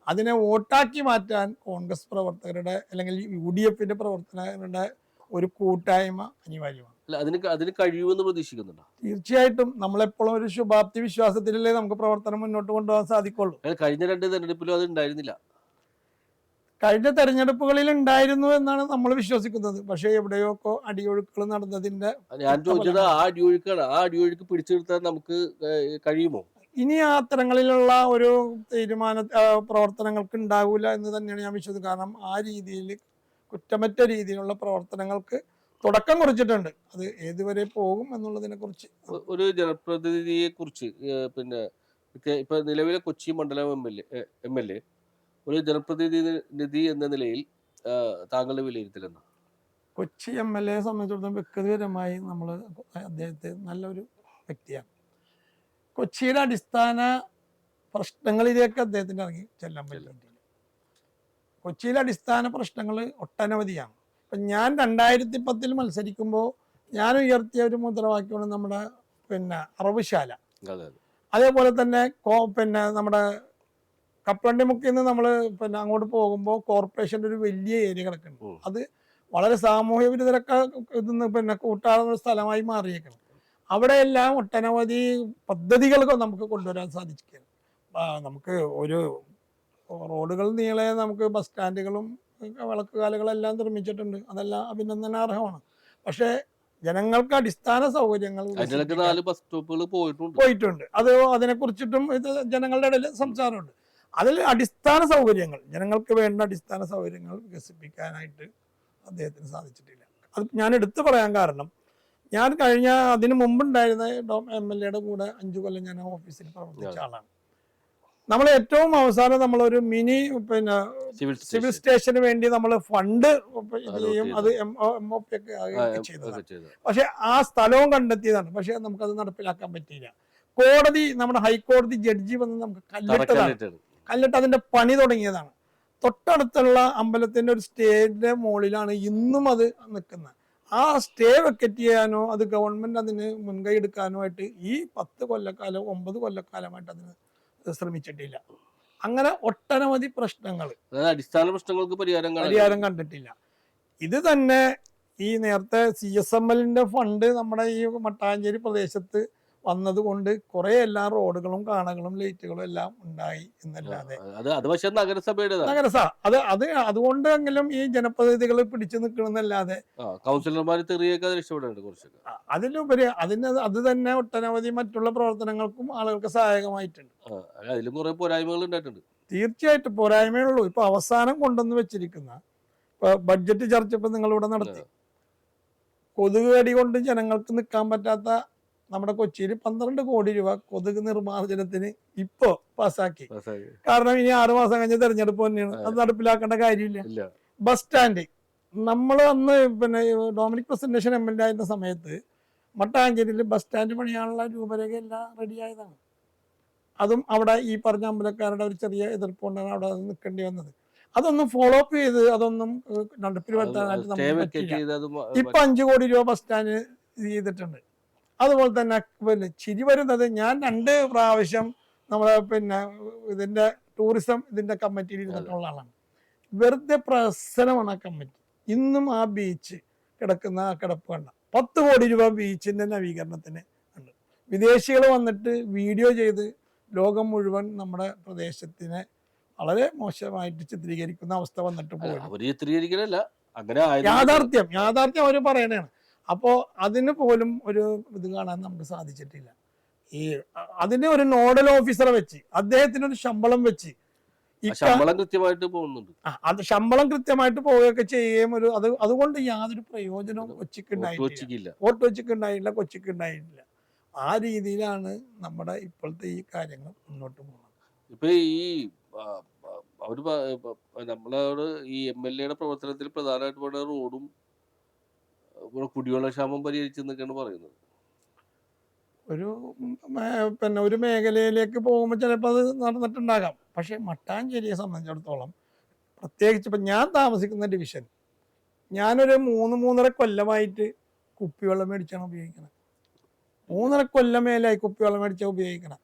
അതിനെ വോട്ടാക്കി മാറ്റാൻ കോൺഗ്രസ് പ്രവർത്തകരുടെ അല്ലെങ്കിൽ UDFന്റെ പ്രവർത്തകരുടെ ഒരു കൂട്ടായ്മ അനിവാര്യമാണ്. അല്ല, അതിന് കഴിയുമെന്ന് പ്രതീക്ഷിക്കുന്നുണ്ടോ? തീർച്ചയായിട്ടും. നമ്മളെപ്പോഴും ഒരു ശുഭാപ്തി വിശ്വാസത്തിലല്ലേ നമുക്ക് പ്രവർത്തനം മുന്നോട്ട് കൊണ്ടുപോകാൻ സാധിക്കുള്ളൂ. കഴിഞ്ഞ 2 തെരഞ്ഞെടുപ്പിലും അത് ഉണ്ടായിരുന്നില്ല. കഴിഞ്ഞ തെരഞ്ഞെടുപ്പുകളിൽ ഉണ്ടായിരുന്നു എന്നാണ് നമ്മൾ വിശ്വസിക്കുന്നത്. പക്ഷേ എവിടെയൊക്കെ അടിയൊഴുക്കുകൾ നടന്നതിന്റെ ഞാൻ ചോദിച്ചത് ആ അടിയൊഴുക്ക് പിടിച്ചു നിർത്താൻ നമുക്ക് കഴിയുമോ? ഇനി ആ തരങ്ങളിലുള്ള ഒരു പ്രവർത്തനങ്ങൾക്ക് ഉണ്ടാവില്ല എന്ന് തന്നെയാണ് ഞാൻ വിശ്വസിക്കുന്നത്. കാരണം ആ രീതിയിൽ കുറ്റമറ്റ രീതിയിലുള്ള പ്രവർത്തനങ്ങൾക്ക് തുടക്കം കുറിച്ചിട്ടുണ്ട്. അത് ഏതുവരെ പോകും എന്നുള്ളതിനെ കുറിച്ച്, ഒരു ജനപ്രതിനിധിയെ കുറിച്ച്, പിന്നെ ഇപ്പൊ നിലവിലെ കൊച്ചി മണ്ഡലം MLA ഒരു ജനപ്രതിനിധി എന്ന നിലയിൽ താങ്കളുടെ വിലയിരുത്തലെന്താ? കൊച്ചി MLA സംബന്ധിച്ചിടത്തോളം വ്യക്തിപരമായി നമ്മൾ അദ്ദേഹത്തെ നല്ലൊരു വ്യക്തിയാണ്. കൊച്ചിയുടെ അടിസ്ഥാന പ്രശ്നങ്ങളിലേക്ക് അദ്ദേഹത്തിന് ഇറങ്ങി ചെല്ലാൻ പറ്റിയിട്ടില്ല. കൊച്ചിയിലെ അടിസ്ഥാന പ്രശ്നങ്ങൾ ഒട്ടനവധിയാണ്. ഇപ്പം ഞാൻ 2010 മത്സരിക്കുമ്പോൾ ഞാൻ ഉയർത്തിയ ഒരു മുദ്രാവാക്യമാണ് നമ്മുടെ അറവുശാല. അതേപോലെ തന്നെ നമ്മുടെ കപ്പലണ്ടി മുക്കിൽ നിന്ന് നമ്മൾ പിന്നെ അങ്ങോട്ട് പോകുമ്പോൾ കോർപ്പറേഷൻ്റെ ഒരു വലിയ ഏരിയ കിടക്കുന്നുണ്ട്. ഉം. അത് വളരെ സാമൂഹ്യ വിരുദ്ധരൊക്കെ ഇന്ന് പിന്നെ കൂട്ടാറുന്ന ഒരു സ്ഥലമായി മാറിയേക്കണം. അവിടെയെല്ലാം ഒട്ടനവധി പദ്ധതികളൊക്കെ നമുക്ക് കൊണ്ടുവരാൻ സാധിക്കുകയാണ്. നമുക്ക് ഒരു റോഡുകൾ നീളെ നമുക്ക് ബസ് സ്റ്റാൻഡുകളും വിളക്കുകാലുകളെല്ലാം നിർമ്മിച്ചിട്ടുണ്ട്. അതെല്ലാം അഭിനന്ദനാർഹമാണ്. പക്ഷേ ജനങ്ങൾക്ക് അടിസ്ഥാന സൗകര്യങ്ങൾ അതിന്റെ ഇടയ്ക്ക് 4 ബസ് സ്റ്റോപ്പുകൾ പോയിട്ടുണ്ട്. അത് അതിനെക്കുറിച്ചിട്ടും ഇത് ജനങ്ങളുടെ ഇടയിൽ സംസാരമുണ്ട്. അതിൽ അടിസ്ഥാന സൗകര്യങ്ങൾ, ജനങ്ങൾക്ക് വേണ്ട അടിസ്ഥാന സൗകര്യങ്ങൾ വികസിപ്പിക്കാനായിട്ട് അദ്ദേഹത്തിന് സാധിച്ചിട്ടില്ല. അത് ഞാൻ എടുത്തു പറയാൻ കാരണം, ഞാൻ കഴിഞ്ഞ അതിന് മുമ്പുണ്ടായിരുന്ന MLA കൂടെ 5 കൊല്ലം ഞാൻ ഓഫീസിൽ പ്രവർത്തിച്ച ആളാണ്. നമ്മൾ ഏറ്റവും അവസാനം നമ്മളൊരു മിനി പിന്നെ സിവിൽ സ്റ്റേഷന് വേണ്ടി നമ്മൾ ഫണ്ട് ചെയ്യും. അത് MOP ഒക്കെ ചെയ്തതാണ്. പക്ഷെ ആ സ്ഥലവും കണ്ടെത്തിയതാണ്. പക്ഷെ നമുക്കത് നടപ്പിലാക്കാൻ പറ്റിയില്ല. കോടതി, നമ്മുടെ ഹൈക്കോടതി ജഡ്ജി വന്ന് നമുക്ക് കല്ലിട്ട് അതിന്റെ പണി തുടങ്ങിയതാണ്. തൊട്ടടുത്തുള്ള അമ്പലത്തിന്റെ ഒരു സ്റ്റേജിന്റെ മുകളിലാണ് ഇന്നും അത് നിൽക്കുന്നത്. ആ സ്റ്റേ വെക്കറ്റ് ചെയ്യാനോ അത് ഗവൺമെന്റ് അതിന് മുൻകൈ എടുക്കാനോ ആയിട്ട് ഈ 10 കൊല്ലക്കാലം 9 കൊല്ലക്കാലമായിട്ട് അതിന് ശ്രമിച്ചിട്ടില്ല. അങ്ങനെ ഒട്ടനവധി പ്രശ്നങ്ങൾ, അടിസ്ഥാന പ്രശ്നങ്ങൾക്ക് പരിഹാരം കണ്ടിട്ടില്ല. ഇത് തന്നെ ഈ നേരത്തെ CSML ഫണ്ട് നമ്മുടെ ഈ മട്ടാഞ്ചേരി പ്രദേശത്ത് വന്നതുകൊണ്ട് കുറെ എല്ലാ റോഡുകളും കാണകളും ലൈറ്റുകളും എല്ലാം ഉണ്ടായി എന്നല്ലാതെ നഗരസഭ അതുകൊണ്ടെങ്കിലും ഈ ജനപ്രതിനിധികൾ പിടിച്ചു നിൽക്കണമെന്നല്ലാതെ കൗൺസിലർമാർ അതിലുപരി അത് തന്നെ ഒട്ടനവധി മറ്റുള്ള പ്രവർത്തനങ്ങൾക്കും ആളുകൾക്ക് സഹായകമായിട്ടുണ്ട്. തീർച്ചയായിട്ടും പോരായ്മയുള്ളൂ. ഇപ്പൊ അവസാനം കൊണ്ടുവന്ന് വെച്ചിരിക്കുന്ന ബഡ്ജറ്റ് ചർച്ച ഇപ്പൊ നിങ്ങളിവിടെ നടത്തി, കൊതുക് കടി കൊണ്ട് ജനങ്ങൾക്ക് നിൽക്കാൻ പറ്റാത്ത നമ്മുടെ കൊച്ചിയിൽ 12 കോടി രൂപ കൊതുക് നിർമ്മാർജ്ജനത്തിന് ഇപ്പോ പാസ്സാക്കി. കാരണം ഇനി 6 മാസം കഴിഞ്ഞ് തെരഞ്ഞെടുപ്പ് തന്നെയാണ്, അത് നടപ്പിലാക്കേണ്ട കാര്യമില്ല. ബസ് സ്റ്റാൻഡ് നമ്മൾ അന്ന് പിന്നെ ഡൊമിനിക് പ്രസന്റേഷൻ MLA ആയിരുന്ന സമയത്ത് മട്ടാഞ്ചേരിയിൽ ബസ് സ്റ്റാൻഡ് പണിയാനുള്ള രൂപരേഖ എല്ലാം റെഡിയായതാണ്. അതും അവിടെ ഈ പറഞ്ഞ അമ്പലക്കാരുടെ ഒരു ചെറിയ എതിർപ്പ് കൊണ്ടാണ് അവിടെ നിൽക്കേണ്ടി വന്നത്. അതൊന്നും ഫോളോ അപ്പ് ചെയ്ത് അതൊന്നും നടപ്പിൽ വരുത്താനായിട്ട് നമുക്ക് പറ്റില്ല. ഇപ്പൊ 5 കോടി രൂപ ബസ് സ്റ്റാൻഡ് ചെയ്തിട്ടുണ്ട്. അതുപോലെ തന്നെ പിന്നെ ചിരി വരുന്നത്, ഞാൻ 2 പ്രാവശ്യം നമ്മളെ പിന്നെ ഇതിന്റെ ടൂറിസം ഇതിന്റെ കമ്മിറ്റിയിൽ ഇരുന്നിട്ടുള്ള ആളാണ്. വെറുതെ പ്രശ്നമാണ് ആ കമ്മിറ്റി. ഇന്നും ആ ബീച്ച് കിടക്കുന്ന ആ കിടപ്പ് കണ്ട 10 കോടി രൂപ ബീച്ചിന്റെ നവീകരണത്തിന് ഉണ്ട്. വിദേശികൾ വന്നിട്ട് വീഡിയോ ചെയ്ത് ലോകം മുഴുവൻ നമ്മുടെ പ്രദേശത്തിനെ വളരെ മോശമായിട്ട് ചിത്രീകരിക്കുന്ന അവസ്ഥ വന്നിട്ട് പോയി. യാഥാർത്ഥ്യം അവർ പറയണതാണ്. അപ്പോൾ അതിന് പോലും ഒരു ഇത് കാണാൻ നമുക്ക് സാധിച്ചിട്ടില്ല. ഈ അതിന് ഒരു നോഡൽ ഓഫീസറെ വെച്ച് അദ്ദേഹത്തിനൊരു ശമ്പളം വെച്ച് അത് ശമ്പളം കൃത്യമായിട്ട് പോവുകയൊക്കെ ചെയ്യുകയും അതുകൊണ്ട് യാതൊരു പ്രയോജനവും കൊച്ചിക്ക് ഉണ്ടായിട്ടില്ല. ആ രീതിയിലാണ് നമ്മുടെ ഇപ്പോഴത്തെ ഈ കാര്യങ്ങൾ മുന്നോട്ട് പോകുന്നത്. ഇപ്പൊ ഈ നമ്മളോട് ഈ MLA പ്രവർത്തനത്തിൽ പ്രധാനമായിട്ട് പറയുന്ന റോഡും കുടിവെള്ള ക്ഷാമം പരിഹരിച്ചെന്നൊക്കെയാണ് പറയുന്നത്. ഒരു മേഖലയിലേക്ക് പോകുമ്പോൾ ചിലപ്പോൾ അത് നടന്നിട്ടുണ്ടാകാം. പക്ഷെ മട്ടാഞ്ചേരിയെ സംബന്ധിച്ചിടത്തോളം പ്രത്യേകിച്ച് ഇപ്പം ഞാൻ താമസിക്കുന്ന ഡിവിഷൻ, ഞാനൊരു 3-3.5 കൊല്ലമായിട്ട് കുപ്പിവെള്ളം മേടിച്ചാണ് ഉപയോഗിക്കുന്നത്. 3.5 കൊല്ലം മേലായി കുപ്പിവെള്ളം മേടിച്ചാൽ ഉപയോഗിക്കണം.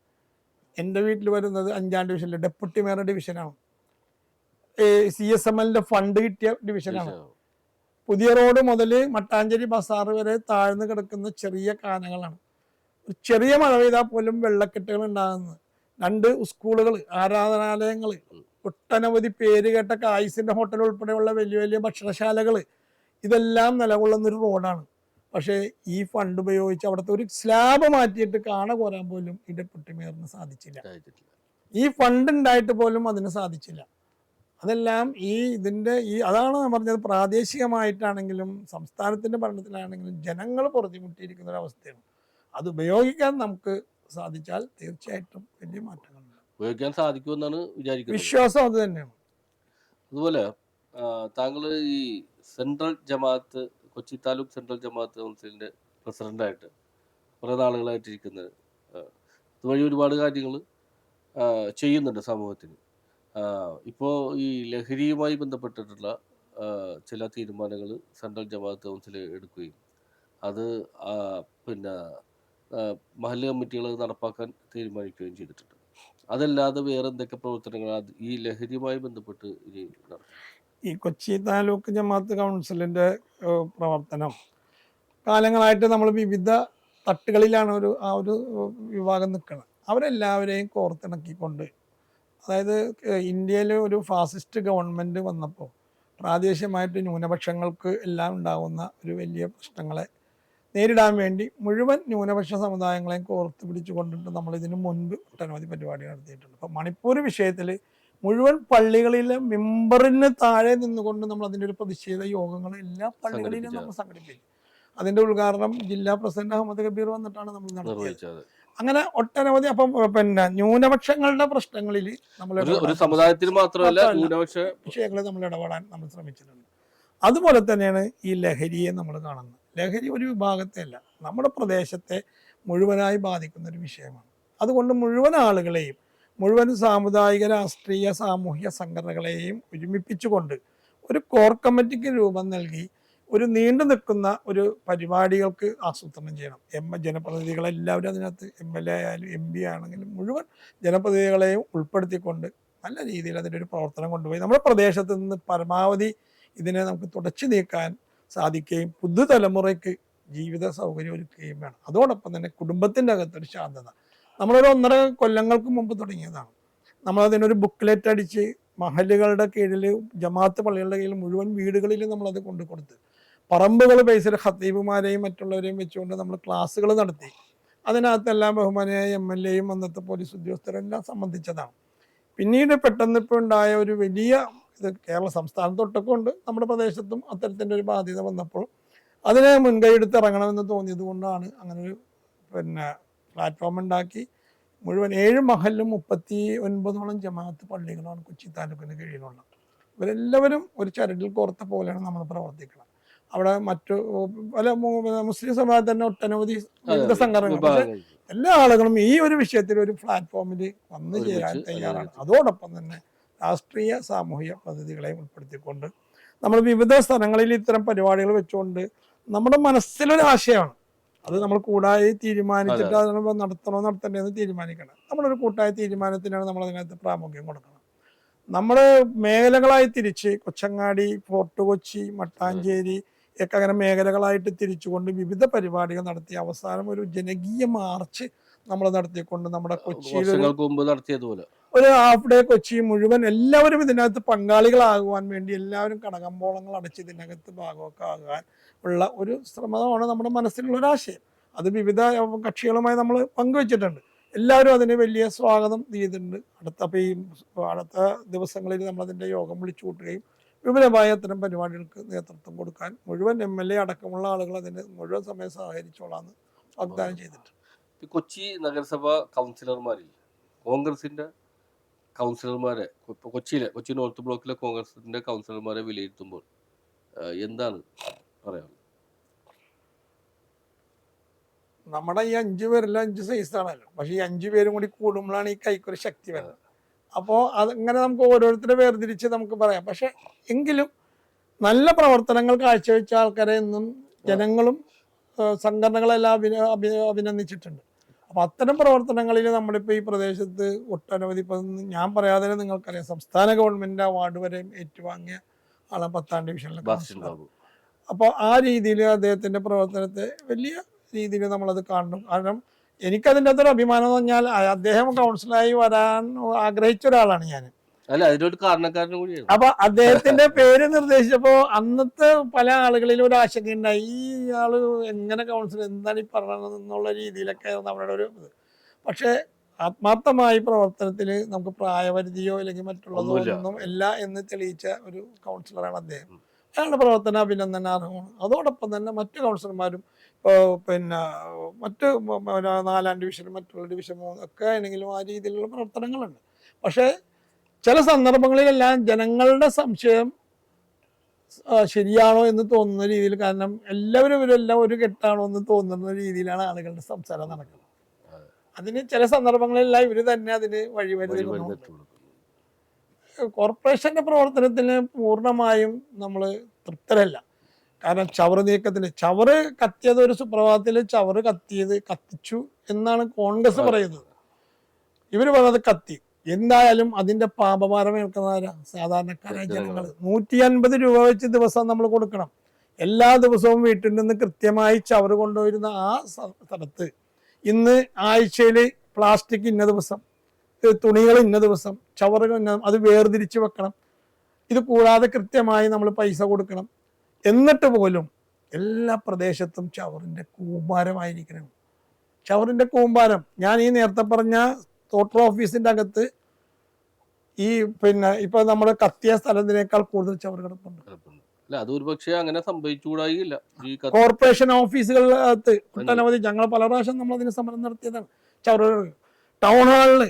എൻ്റെ വീട്ടിൽ വരുന്നത് 5-ാം ഡിവിഷനിൽ ഡെപ്യൂട്ടി മേയർ ഡിവിഷനാണ്. CSML ഫണ്ട് കിട്ടിയ ഡിവിഷനാണ്. പുതിയ റോഡ് മുതൽ മട്ടാഞ്ചേരി ബസാർ വരെ താഴ്ന്നു കിടക്കുന്ന ചെറിയ കാനകളാണ്. ഒരു ചെറിയ മഴ പെയ്താൽ പോലും വെള്ളക്കെട്ടുകൾ ഉണ്ടാകുന്നത്. 2 സ്കൂളുകൾ, ആരാധനാലയങ്ങൾ, ഒട്ടനവധി പേര് കേട്ട കായിസിന്റെ ഹോട്ടൽ ഉൾപ്പെടെയുള്ള വലിയ വലിയ ഭക്ഷണശാലകൾ, ഇതെല്ലാം നിലകൊള്ളുന്നൊരു റോഡാണ്. പക്ഷേ ഈ ഫണ്ട് ഉപയോഗിച്ച് അവിടുത്തെ ഒരു സ്ലാബ് മാറ്റിയിട്ട് കാണ കോരാൻ പോലും ഈ ഡെപ്യൂട്ടി മേയറിന് സാധിച്ചില്ല. ഈ ഫണ്ട് ഉണ്ടായിട്ട് പോലും അതിന് സാധിച്ചില്ല. അതെല്ലാം അതാണ് ഞാൻ പറഞ്ഞത്, പ്രാദേശികമായിട്ടാണെങ്കിലും സംസ്ഥാനത്തിന്റെ ഭരണത്തിലാണെങ്കിലും ജനങ്ങൾ പൊറുതിമുട്ടിയിരിക്കുന്ന ഒരു അവസ്ഥയാണ്. അത് ഉപയോഗിക്കാൻ നമുക്ക് സാധിച്ചാൽ തീർച്ചയായിട്ടും വലിയ മാറ്റങ്ങളുണ്ട്. ഉപയോഗിക്കാൻ സാധിക്കുമെന്നാണ് വിചാരിക്കുന്നത്. വിശ്വാസം അത് തന്നെയാണ്. അതുപോലെ താങ്കൾ ഈ സെൻട്രൽ ജമാഅത്ത്, കൊച്ചി താലൂക്ക് സെൻട്രൽ ജമാഅത്ത് കൗൺസിലിന്റെ പ്രസിഡന്റായിട്ട് കുറേ നാളുകളായിട്ടിരിക്കുന്നത്, ഇതുവഴി ഒരുപാട് കാര്യങ്ങൾ ചെയ്യുന്നുണ്ട് സമൂഹത്തിന്. ഇപ്പോൾ ഈ ലഹരിയുമായി ബന്ധപ്പെട്ടിട്ടുള്ള ചില തീരുമാനങ്ങൾ സെൻട്രൽ ജമാഅത്ത് കൗൺസിൽ എടുക്കുകയും അത് പിന്നെ മഹല്ല് കമ്മിറ്റികൾ നടപ്പാക്കാൻ തീരുമാനിക്കുകയും ചെയ്തിട്ടുണ്ട്. അതല്ലാതെ വേറെ എന്തൊക്കെ പ്രവർത്തനങ്ങൾ ഈ ലഹരിയുമായി ബന്ധപ്പെട്ട് ഇനി നടത്തും? ഈ കൊച്ചി താലൂക്ക് ജമാഅത്ത് കൗൺസിലിൻ്റെ പ്രവർത്തനം കാലങ്ങളായിട്ട് നമ്മൾ വിവിധ തട്ടുകളിലാണ് ആ ഒരു വിഭാഗം നിൽക്കുന്നത്. അവരെല്ലാവരെയും കോർത്തിണക്കിക്കൊണ്ട്, അതായത് ഇന്ത്യയിൽ ഒരു ഫാസിസ്റ്റ് ഗവൺമെൻറ് വന്നപ്പോൾ പ്രാദേശികമായിട്ട് ന്യൂനപക്ഷങ്ങൾക്ക് എല്ലാം ഉണ്ടാകുന്ന ഒരു വലിയ പ്രശ്നങ്ങളെ നേരിടാൻ വേണ്ടി മുഴുവൻ ന്യൂനപക്ഷ സമുദായങ്ങളെയും കോർത്ത് പിടിച്ചു കൊണ്ടിട്ട് നമ്മൾ ഇതിനു മുൻപ് ഒട്ടനവധി പരിപാടികൾ നടത്തിയിട്ടുണ്ട്. അപ്പോൾ മണിപ്പൂർ വിഷയത്തിൽ മുഴുവൻ പള്ളികളിലെ മെമ്പറിന് താഴെ നിന്നുകൊണ്ട് നമ്മൾ അതിൻ്റെ ഒരു പ്രതിഷേധ യോഗങ്ങൾ എല്ലാ പള്ളികളിലും നമ്മൾ സംഘടിപ്പിച്ചു. അതിൻ്റെ ഉദ്ഘാടനം ജില്ലാ പ്രസിഡന്റ് അഹമ്മദ് കബീർ വന്നിട്ടാണ് നമ്മൾ നടത്തിയത്. അങ്ങനെ ഒട്ടനവധി അപ്പം പിന്നെ ന്യൂനപക്ഷങ്ങളുടെ പ്രശ്നങ്ങളിൽ നമ്മൾ ഒരു സമുദായത്തിൽ മാത്രമല്ല ന്യൂനപക്ഷ വിഷയങ്ങളിൽ നമ്മൾ ഇടപെടാൻ നമ്മൾ ശ്രമിച്ചിട്ടുണ്ട്. അതുപോലെ തന്നെയാണ് ഈ ലഹരിയെ നമ്മൾ കാണുന്നത്. ലഹരി ഒരു വിഭാഗത്തെ അല്ല, നമ്മുടെ പ്രദേശത്തെ മുഴുവനായി ബാധിക്കുന്ന ഒരു വിഷയമാണ്. അതുകൊണ്ട് മുഴുവൻ ആളുകളെയും, മുഴുവൻ സാമുദായിക രാഷ്ട്രീയ സാമൂഹിക സംഘടനകളെയും ഒരുമിപ്പിച്ചുകൊണ്ട് ഒരു കോർ കമ്മിറ്റിക്ക് രൂപം നൽകി ഒരു നീണ്ടു നിൽക്കുന്ന ഒരു പരിപാടികൾക്ക് ആസൂത്രണം ചെയ്യണം. ജനപ്രതിനിധികളെല്ലാവരും അതിനകത്ത് MLA ആയാലും MP ആണെങ്കിലും മുഴുവൻ ജനപ്രതിനിധികളെയും ഉൾപ്പെടുത്തിക്കൊണ്ട് നല്ല രീതിയിൽ അതിൻ്റെ ഒരു പ്രവർത്തനം കൊണ്ടുപോയി നമ്മുടെ പ്രദേശത്ത് നിന്ന് പരമാവധി ഇതിനെ നമുക്ക് തുടച്ചു നീക്കാൻ സാധിക്കുകയും പുതുതലമുറയ്ക്ക് ജീവിത സൗകര്യം ഒരുക്കുകയും വേണം. അതോടൊപ്പം തന്നെ കുടുംബത്തിൻ്റെ അകത്തൊരു ശാന്തത. നമ്മളൊരു 1.5 കൊല്ലങ്ങൾക്ക് മുമ്പ് തുടങ്ങിയതാണ്. നമ്മളതിനൊരു ബുക്ക്ലെറ്റ് അടിച്ച് മഹല്ലുകളുടെ കീഴിൽ, ജമാഅത്ത് പള്ളികളുടെ കീഴിൽ മുഴുവൻ വീടുകളിൽ നമ്മളത് കൊണ്ടു കൊടുത്ത്, പറമ്പുകൾ ബേസിൽ ഖത്തീബുമാരെയും മറ്റുള്ളവരെയും വെച്ചുകൊണ്ട് നമ്മൾ ക്ലാസ്സുകൾ നടത്തി. അതിനകത്തെല്ലാം ബഹുമാനിയായ MLAയും അന്നത്തെ പോലീസ് ഉദ്യോഗസ്ഥരെല്ലാം സംബന്ധിച്ചതാണ്. പിന്നീട് പെട്ടെന്ന് ഇപ്പോൾ ഉണ്ടായ ഒരു വലിയ ഇത് കേരള സംസ്ഥാനത്തൊട്ടൊക്കെ ഉണ്ട്, നമ്മുടെ പ്രദേശത്തും അത്തരത്തിൻ്റെ ഒരു ബാധ്യത വന്നപ്പോൾ അതിനെ മുൻകൈ എടുത്ത് ഇറങ്ങണമെന്ന് തോന്നിയത് കൊണ്ടാണ് അങ്ങനെ ഒരു പ്ലാറ്റ്ഫോം ഉണ്ടാക്കി മുഴുവൻ 7 മഹല്ലും 39ഓളം ജമാഅത്ത് പള്ളികളാണ് കൊച്ചി താലൂക്കിന് കീഴിലുള്ളത്. ഇവരെല്ലാവരും ഒരു ചരടിൽ കോർത്ത പോലെയാണ് നമ്മൾ പ്രവർത്തിക്കുന്നത്. അവിടെ മറ്റു പല മുസ്ലിം സമുദായത്തിൽ തന്നെ ഒട്ടനവധി വിവിധ സംഘടനകൾ, പക്ഷേ എല്ലാ ആളുകളും ഈ ഒരു വിഷയത്തിൽ ഒരു പ്ലാറ്റ്ഫോമിൽ വന്നു ചേരാൻ തയ്യാറാണ്. അതോടൊപ്പം തന്നെ രാഷ്ട്രീയ സാമൂഹിക പദ്ധതികളെയും ഉൾപ്പെടുത്തിക്കൊണ്ട് നമ്മൾ വിവിധ സ്ഥലങ്ങളിൽ ഇത്തരം പരിപാടികൾ വെച്ചുകൊണ്ട് നമ്മുടെ മനസ്സിലൊരാശയമാണ് അത് നമ്മൾ കൂട്ടായി തീരുമാനിച്ചിട്ട് അത് നടത്തണോ നടത്തണ്ടേന്ന് തീരുമാനിക്കണം. നമ്മളൊരു കൂട്ടായ തീരുമാനത്തിനാണ് നമ്മൾ അതിനകത്ത് പ്രാമുഖ്യം കൊടുക്കണം. നമ്മൾ മേഖലകളായി തിരിച്ച് കൊച്ചങ്ങാടി, ഫോർട്ട് കൊച്ചി, മട്ടാഞ്ചേരി ഒക്കെ അങ്ങനെ മേഖലകളായിട്ട് തിരിച്ചുകൊണ്ട് വിവിധ പരിപാടികൾ നടത്തി അവസാനം ഒരു ജനകീയ മാർച്ച് നമ്മൾ നടത്തിക്കൊണ്ട് നമ്മുടെ കൊച്ചിയിൽ ഒരു ഹാഫ് ഡേ കൊച്ചി മുഴുവൻ എല്ലാവരും ഇതിനകത്ത് പങ്കാളികളാകുവാൻ വേണ്ടി എല്ലാവരും കടകമ്പോളങ്ങൾ അടച്ച് ഇതിനകത്ത് ഭാഗമൊക്കെ ആകാൻ ഉള്ള ഒരു ശ്രമമാണ് നമ്മുടെ മനസ്സിലുള്ള ഒരാശയം. അത് വിവിധ കക്ഷികളുമായി നമ്മൾ പങ്കുവച്ചിട്ടുണ്ട്. എല്ലാവരും അതിന് വലിയ സ്വാഗതം ചെയ്തിട്ടുണ്ട്. അടുത്ത ദിവസങ്ങളിൽ നമ്മളതിൻ്റെ യോഗം വിളിച്ചു കൂട്ടുകയും വിപുലമായ അത്തരം പരിപാടികൾക്ക് നേതൃത്വം കൊടുക്കാൻ മുഴുവൻ MLA അടക്കമുള്ള ആളുകൾ അതിന് മുഴുവൻ സമയം സഹകരിച്ചോളാന്ന് വാഗ്ദാനം ചെയ്തിട്ടുണ്ട്. കൊച്ചി നഗരസഭ കൗൺസിലർമാരിൽ കോൺഗ്രസിന്റെ കൗൺസിലർമാരെ, കൊച്ചി നോർത്ത് ബ്ലോക്കിലെ കോൺഗ്രസിന്റെ കൗൺസിലർമാരെ വിലയിരുത്തുമ്പോൾ എന്താണ് പറയാനുള്ളത്? നമ്മുടെ ഈ 5 പേരെല്ലാം 5 സൈസാണല്ലോ, പക്ഷേ ഈ 5 പേരും കൂടി കൂടുമ്പോഴാണ് ഈ കൈക്കൊരു ശക്തി വരുന്നത്. അപ്പോൾ അതങ്ങനെ നമുക്ക് ഓരോരുത്തരെ വേർതിരിച്ച് നമുക്ക് പറയാം. പക്ഷെ എങ്കിലും നല്ല പ്രവർത്തനങ്ങൾ കാഴ്ചവെച്ച ആൾക്കാരെ എന്നും ജനങ്ങളും സംഘടനകളെല്ലാം അഭിനന്ദിച്ചിട്ടുണ്ട്. അപ്പം അത്തരം പ്രവർത്തനങ്ങളിൽ നമ്മളിപ്പോൾ ഈ പ്രദേശത്ത് ഒട്ടനവധി, ഇപ്പം ഞാൻ പറയാതെ നിങ്ങൾക്കറിയാം, സംസ്ഥാന ഗവൺമെൻറ് അവാർഡ് വരെ ഏറ്റുവാങ്ങിയ ആളാണ് 10ാം ഡിവിഷനിലെ കൗൺസിലർ. അപ്പോൾ ആ രീതിയിൽ അദ്ദേഹത്തിൻ്റെ പ്രവർത്തനത്തെ വലിയ രീതിയിൽ നമ്മളത് കാണണം. കാരണം എനിക്കതിൻ്റെ അകത്തൊരു അഭിമാനം എന്ന് പറഞ്ഞാൽ അദ്ദേഹം കൗൺസിലറായി വരാൻ ആഗ്രഹിച്ച ഒരാളാണ് ഞാൻ. അപ്പൊ അദ്ദേഹത്തിന്റെ പേര് നിർദ്ദേശിച്ചപ്പോ അന്നത്തെ പല ആളുകളിലും ഒരു ആശങ്കയുണ്ടായി, ഈ ആള് എങ്ങനെ കൗൺസിലർ, എന്താണ് ഈ പറഞ്ഞത് എന്നുള്ള രീതിയിലൊക്കെ നമ്മുടെ ഒരു ഇത്. പക്ഷെ ആത്മാർത്ഥമായി പ്രവർത്തനത്തിൽ നമുക്ക് പ്രായപരിധിയോ അല്ലെങ്കിൽ മറ്റുള്ളതോ ഒന്നും ഇല്ല എന്ന് തെളിയിച്ച ഒരു കൗൺസിലറാണ് അദ്ദേഹം. അയാളുടെ പ്രവർത്തനം അഭിനന്ദനാർഹമാണ്. അതോടൊപ്പം തന്നെ മറ്റു കൗൺസിലർമാരും മറ്റ് 4ാം ഡിവിഷനും മറ്റുള്ള ഡിവിഷൻ 3 ഒക്കെ ആണെങ്കിലും ആ രീതിയിലുള്ള പ്രവർത്തനങ്ങളുണ്ട്. പക്ഷേ ചില സന്ദർഭങ്ങളിലെല്ലാം ജനങ്ങളുടെ സംശയം ശരിയാണോ എന്ന് തോന്നുന്ന രീതിയിൽ, കാരണം എല്ലാവരും ഇവരെല്ലാം ഒരു കെട്ടാണോ എന്ന് തോന്നുന്ന രീതിയിലാണ് ആളുകളുടെ സംസാരം നടക്കുന്നത്. അതിന് ചില സന്ദർഭങ്ങളിലെല്ലാം ഇവർ തന്നെ അതിന് വഴിമരുന്ന്. കോർപ്പറേഷന്റെ പ്രവർത്തനത്തിന് പൂർണ്ണമായും നമ്മൾ തൃപ്തരല്ല. കാരണം ചവറ് നീക്കത്തിന്, ചവറ് കത്തിയത് ഒരു സുപ്രഭാതത്തിൽ ചവറ് കത്തിച്ചു എന്നാണ് കോൺഗ്രസ് പറയുന്നത്. ഇവർ പറഞ്ഞത് കത്തി. എന്തായാലും അതിന്റെ പാപഭാരം ഏൽക്കുന്നവരാ സാധാരണക്കാരായ ജനങ്ങൾ. 150 രൂപ വെച്ച് ദിവസം നമ്മൾ കൊടുക്കണം. എല്ലാ ദിവസവും വീട്ടിൽ നിന്ന് കൃത്യമായി ചവറ് കൊണ്ടുവരുന്ന ആ സ്ഥലത്ത് ഇന്ന് ആഴ്ചയിൽ പ്ലാസ്റ്റിക് ഇന്ന ദിവസം, തുണികൾ ഇന്ന ദിവസം, ചവറുകൾ ഇന്ന, അത് വേർതിരിച്ച് വെക്കണം. ഇത് കൂടാതെ കൃത്യമായി നമ്മൾ പൈസ കൊടുക്കണം. എന്നിട്ട് പോലും എല്ലാ പ്രദേശത്തും ചവറിൻ്റെ കൂമ്പാരമായിരിക്കണം. ചവറിൻ്റെ കൂമ്പാരം. ഞാൻ ഈ നേരത്തെ പറഞ്ഞ തോട്ടർ ഓഫീസിൻ്റെ അകത്ത് ഈ ഇപ്പൊ നമ്മൾ കത്തിയ സ്ഥലത്തിനേക്കാൾ കൂടുതൽ ചവറ് കിടപ്പുണ്ട്. അല്ല, അത് ഒരു പക്ഷേ അങ്ങനെ സംഭവിച്ചുകൂടായില്ല. കോർപ്പറേഷൻ ഓഫീസുകളിനകത്ത് ഒട്ടനവധി, ഞങ്ങൾ പല പ്രാവശ്യം നമ്മൾ അതിന് സമരം നടത്തിയതാണ്. ചവറുകൾ ടൗൺ ഹാളില്,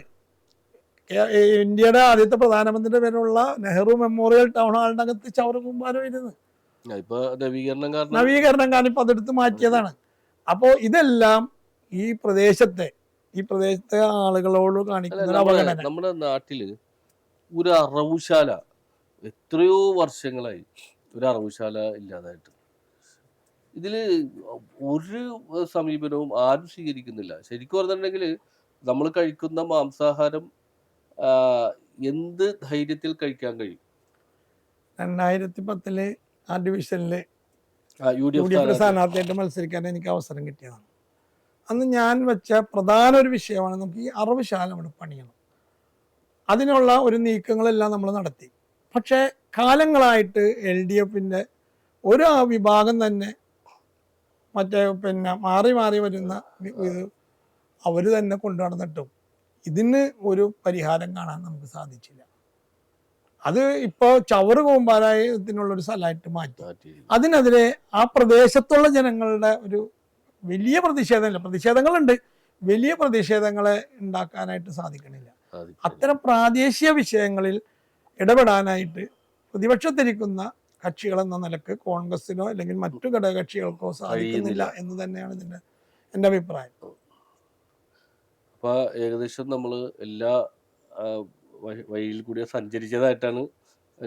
ഇന്ത്യയുടെ ആദ്യത്തെ പ്രധാനമന്ത്രിയുടെ പേരുള്ള നെഹ്റു മെമ്മോറിയൽ ടൗൺ ഹാളിന്റെ അകത്ത് ചവറ് കൂമ്പാരം ഇരുന്ന് നവീകരണം കാരണം ഇപ്പൊ അതെടുത്ത് മാറ്റിയതാണ്. അപ്പോ ഇതെല്ലാം ഈ പ്രദേശത്തെ ആളുകളോട് കാണിക്കുന്ന അവഗണന. നമ്മുടെ നാട്ടില് ഒരു അറവുശാല എത്രയോ വർഷങ്ങളായി ഒരു അറവുശാല ഇല്ലാതായിട്ട്. ഇതില് ഒരു സമീപനവും ആരും സ്വീകരിക്കുന്നില്ല. ശരിക്കും പറഞ്ഞിട്ടുണ്ടെങ്കിൽ നമ്മൾ കഴിക്കുന്ന മാംസാഹാരം എന്ത് ധൈര്യത്തിൽ കഴിക്കാൻ കഴിയും? 2010 ആ ഡിവിഷനില് UDF സ്ഥാനാർത്ഥിയായിട്ട് മത്സരിക്കാൻ എനിക്ക് അവസരം കിട്ടിയതാണ്. അന്ന് ഞാൻ വെച്ച പ്രധാന ഒരു വിഷയമാണ് നമുക്ക് ഈ അറവുശാല അവിടെ പണിയണം. അതിനുള്ള ഒരു നീക്കങ്ങളെല്ലാം നമ്മൾ നടത്തി. പക്ഷേ കാലങ്ങളായിട്ട് LDFന്റെ ഒരു വിഭാഗം തന്നെ മറ്റേ മാറി മാറി വരുന്ന അവർ തന്നെ കൊണ്ടു നടന്നിട്ടും ഇതിന് ഒരു പരിഹാരം കാണാൻ നമുക്ക് സാധിച്ചില്ല. അത് ഇപ്പോൾ ചവറ് കൂമ്പാരത്തിനുള്ളൊരു സ്ഥലമായിട്ട് മാറ്റി. അതിനെതിരെ ആ പ്രദേശത്തുള്ള ജനങ്ങളുടെ ഒരു വലിയ പ്രതിഷേധങ്ങളുണ്ട്. വലിയ പ്രതിഷേധങ്ങളെ ഉണ്ടാക്കാനായിട്ട് സാധിക്കണില്ല. അത്തരം പ്രാദേശിക വിഷയങ്ങളിൽ ഇടപെടാനായിട്ട് പ്രതിപക്ഷത്തിരിക്കുന്ന കക്ഷികളെന്ന നിലക്ക് കോൺഗ്രസിനോ അല്ലെങ്കിൽ മറ്റു ഘടകകക്ഷികൾക്കോ സാധിക്കുന്നില്ല എന്ന് തന്നെയാണ് എൻ്റെ അഭിപ്രായം. അപ്പോൾ ഏകദേശം നമ്മൾ എല്ലാ വഴിയിൽ കൂടി സഞ്ചരിച്ചതായിട്ടാണ്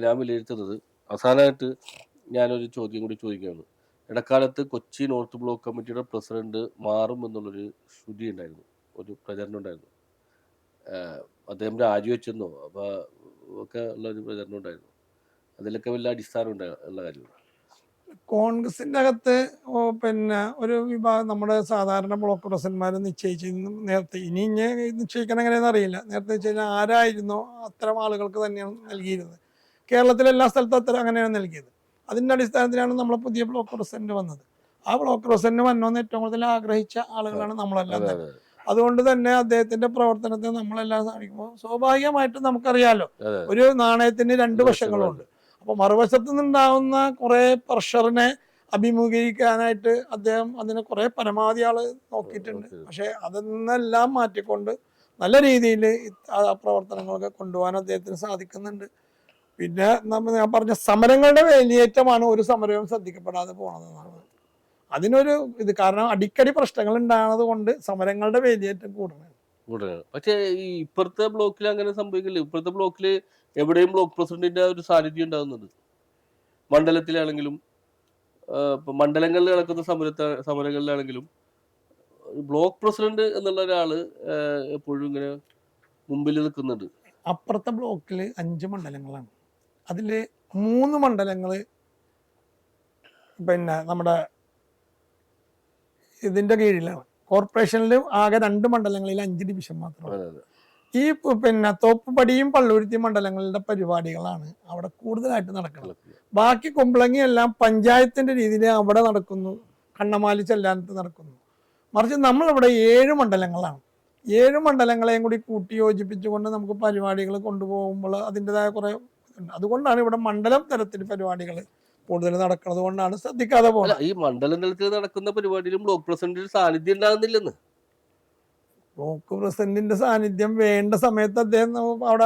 ഞാൻ വിലയിരുത്തുന്നത്. അവസാനമായിട്ട് ഞാനൊരു ചോദ്യം കൂടി ചോദിക്കുകയാണ്. ഇടക്കാലത്ത് കൊച്ചി നോർത്ത് ബ്ലോക്ക് കമ്മിറ്റിയുടെ പ്രസിഡന്റ് മാറും എന്നുള്ളൊരു ശ്രുതി ഉണ്ടായിരുന്നു, ഒരു പ്രചരണം ഉണ്ടായിരുന്നു. അദ്ദേഹം രാജിവെച്ചെന്നോ അപ്പോൾ ഒക്കെ ഉള്ളൊരു പ്രചരണം ഉണ്ടായിരുന്നു. അതിലൊക്കെ വല്ല അടിസ്ഥാനം ഉള്ള കാര്യമാണ്. കോൺഗ്രസിൻ്റെ അകത്ത് ഒരു വിഭാഗം നമ്മുടെ സാധാരണ ബ്ലോക്ക് പ്രസിഡന്റ്മാർ നിശ്ചയിച്ച് നേരത്തെ, ഇനി നിശ്ചയിക്കണം എങ്ങനെയെന്ന് അറിയില്ല, നേരത്തെ വെച്ച് കഴിഞ്ഞാൽ ആരായിരുന്നോ അത്തരം ആളുകൾക്ക് തന്നെയാണ് നൽകിയിരുന്നത്. കേരളത്തിലെ എല്ലാ സ്ഥലത്തും അങ്ങനെയാണ് നൽകിയത്. അതിൻ്റെ അടിസ്ഥാനത്തിലാണ് നമ്മളെ പുതിയ ബ്ലോക്ക് പ്രസിഡന്റ് വന്നത്. ആ ബ്ലോക്ക് പ്രസിഡന്റ് വന്നോന്ന് ഏറ്റവും കൂടുതൽ ആഗ്രഹിച്ച ആളുകളാണ് നമ്മളെല്ലാം തന്നെ. അതുകൊണ്ട് തന്നെ അദ്ദേഹത്തിന്റെ പ്രവർത്തനത്തെ നമ്മളെല്ലാം സാധിക്കുമ്പോൾ സ്വാഭാവികമായിട്ടും നമുക്കറിയാലോ, ഒരു നാണയത്തിന് രണ്ട് വശങ്ങളുണ്ട്. അപ്പോൾ മറുവശത്തു നിന്നുണ്ടാവുന്ന കുറേ പ്രഷറിനെ അഭിമുഖീകരിക്കാനായിട്ട് അദ്ദേഹം അതിനെ കുറേ പരമാവധി ആള് നോക്കിയിട്ടുണ്ട്. പക്ഷെ അതെന്നെല്ലാം മാറ്റിക്കൊണ്ട് നല്ല രീതിയിൽ ആ പ്രവർത്തനങ്ങളൊക്കെ കൊണ്ടുപോകാൻ അദ്ദേഹത്തിന് സാധിക്കുന്നുണ്ട്. പിന്നെ ഞാൻ പറഞ്ഞ സമരങ്ങളുടെ വേലിയേറ്റമാണ് ഒരു സമരവും ശ്രദ്ധിക്കപ്പെടാതെ പോണതെന്നാണ്. അതിനൊരു ഇത് കാരണം അടിക്കടി പ്രശ്നങ്ങൾ ഉണ്ടാകുന്നത് കൊണ്ട് സമരങ്ങളുടെ വേലിയേറ്റം കൂടുതലാണ്. പക്ഷേ ഈ ഇപ്പുറത്തെ ബ്ലോക്കിൽ അങ്ങനെ സംഭവിക്കില്ല. ഇപ്പുറത്തെ ബ്ലോക്കിൽ എവിടെയും ബ്ലോക്ക് പ്രസിഡന്റിന്റെ ഒരു സാന്നിധ്യം ഉണ്ടാകുന്നുണ്ട്. മണ്ഡലത്തിലാണെങ്കിലും ഇപ്പൊ മണ്ഡലങ്ങളിൽ നടക്കുന്ന സമരങ്ങളിലാണെങ്കിലും ബ്ലോക്ക് പ്രസിഡന്റ് എന്നുള്ള ഒരാള് എപ്പോഴും ഇങ്ങനെ മുമ്പിൽ നിൽക്കുന്നുണ്ട്. അപ്പുറത്തെ ബ്ലോക്കിൽ 5 മണ്ഡലങ്ങളാണ്. അതിൽ 3 മണ്ഡലങ്ങൾ നമ്മുടെ ഇതിന്റെ കീഴിലാണ്. കോർപ്പറേഷനിൽ ആകെ 2 മണ്ഡലങ്ങളിൽ 5 ഡിവിഷൻ മാത്രമാണ്. ഈ തോപ്പുപടിയും പള്ളുരുത്തി മണ്ഡലങ്ങളുടെ പരിപാടികളാണ് അവിടെ കൂടുതലായിട്ട് നടക്കുന്നത്. ബാക്കി കുമ്പളങ്ങി എല്ലാം പഞ്ചായത്തിന്റെ രീതിയിൽ അവിടെ നടക്കുന്നു, കണ്ണമാലി ചെല്ലാനത്ത് നടക്കുന്നു. മറിച്ച് നമ്മളിവിടെ 7 മണ്ഡലങ്ങളാണ്. 7 മണ്ഡലങ്ങളെയും കൂടി കൂട്ടി യോജിപ്പിച്ചുകൊണ്ട് നമുക്ക് പരിപാടികൾ കൊണ്ടുപോകുമ്പോൾ അതിൻ്റെതായ കുറേ ഉണ്ട്. അതുകൊണ്ടാണ് ഇവിടെ മണ്ഡലം തലത്തിൽ പരിപാടികൾ കൂടുതൽ നടക്കുന്നത് കൊണ്ടാണ് ശ്രദ്ധിക്കാതെ പോകുന്നത്. ഈ മണ്ഡലം തലത്തിൽ നടക്കുന്ന പരിപാടിയിലും ബ്ലോക്ക് പ്രസിഡന്റിന്റെ സാന്നിധ്യം ഉണ്ടാകുന്നില്ലെന്ന്. ബ്ലോക്ക് പ്രസിഡന്റിന്റെ സാന്നിധ്യം വേണ്ട സമയത്ത് അദ്ദേഹം അവിടെ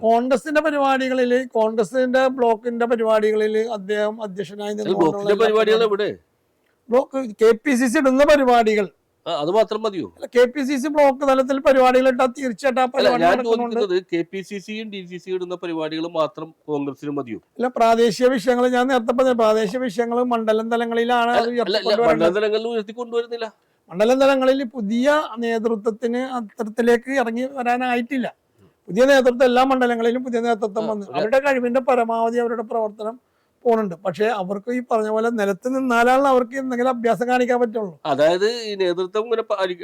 കോൺഗ്രസിന്റെ പരിപാടികളിൽ, കോൺഗ്രസിന്റെ ബ്ലോക്കിന്റെ പരിപാടികളിൽ അദ്ദേഹം അധ്യക്ഷനായി ബ്ലോക്ക് KPCC ഇടുന്ന പരിപാടികൾ അത് മാത്രം മതിയോ? KPCC ബ്ലോക്ക് തലത്തിൽ പരിപാടികൾ ഇട്ടാൽ തീർച്ചയായിട്ടും KPCCയും DCC ഇടുന്ന പരിപാടികൾ മാത്രം കോൺഗ്രസിന് മതിയോ? അല്ല, പ്രാദേശിക വിഷയങ്ങൾ ഞാൻ നേരത്തെ പറഞ്ഞ പ്രാദേശിക വിഷയങ്ങൾ മണ്ഡലം തലങ്ങളിലാണ് മണ്ഡലം തലങ്ങളിൽ ഉയർത്തിക്കൊണ്ടുവരുന്നില്ല. മണ്ഡലം തലങ്ങളിൽ പുതിയ നേതൃത്വത്തിന് അത്തരത്തിലേക്ക് ഇറങ്ങി വരാനായിട്ടില്ല. പുതിയ നേതൃത്വം എല്ലാ മണ്ഡലങ്ങളിലും പുതിയ നേതൃത്വം വന്നു അവരുടെ കഴിവിന്റെ പരമാവധി അവരുടെ പ്രവർത്തനം പോകുന്നുണ്ട്. പക്ഷെ അവർക്ക് ഈ പറഞ്ഞ പോലെ നിലത്ത് നിന്നാലാണ് അവർക്ക് എന്തെങ്കിലും അഭ്യാസം കാണിക്കാൻ പറ്റുള്ളൂ. അതായത് ഈ നേതൃത്വം ഇങ്ങനെ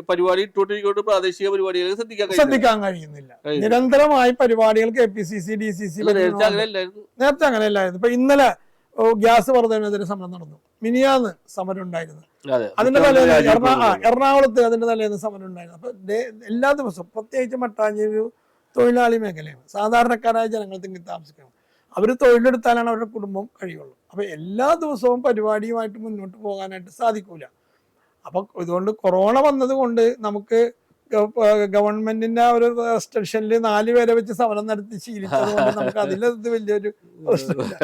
പരിപാടി ഇട്ടുകൊണ്ടിരിക്കൊണ്ട് പ്രാദേശിക പരിപാടികൾ ശ്രദ്ധിക്കാൻ കഴിയുന്നില്ല. നിരന്തരമായി പരിപാടികൾ KPCC DCC നേരത്തെ അങ്ങനെയല്ലായിരുന്നു. ഇപ്പൊ ഇന്നലെ ഗ്യാസ് വർധനവിനെതിരെ സമരം നടന്നു. മിനിയാന്ന് സമരം ഉണ്ടായിരുന്നു. അതിന്റെ തലേന്ന് എറണാകുളത്ത് അതിന്റെ തലേന്ന് സമരം ഉണ്ടായിരുന്നു. അപ്പൊ എല്ലാ ദിവസവും പ്രത്യേകിച്ച് മട്ടാഞ്ചേരി തൊഴിലാളി മേഖലയാണ്. സാധാരണക്കാരായ ജനങ്ങൾ തിങ്ങി താമസിക്കണം. അവർ തൊഴിലെടുത്താലാണ് അവരുടെ കുടുംബം കഴിയുള്ളൂ. അപ്പൊ എല്ലാ ദിവസവും പരിപാടിയുമായിട്ട് മുന്നോട്ട് പോകാനായിട്ട് സാധിക്കൂല. അപ്പൊ ഇതുകൊണ്ട് കൊറോണ വന്നത് കൊണ്ട് നമുക്ക് ഗവൺമെന്റിന്റെ ആ ഒരു റെസ്ട്രിക്ഷനിൽ 4 പേരെ വെച്ച് സമരം നടത്തി ശീലിച്ചത് കൊണ്ട് നമുക്ക് അതിലത് വലിയൊരു പ്രശ്നമില്ല.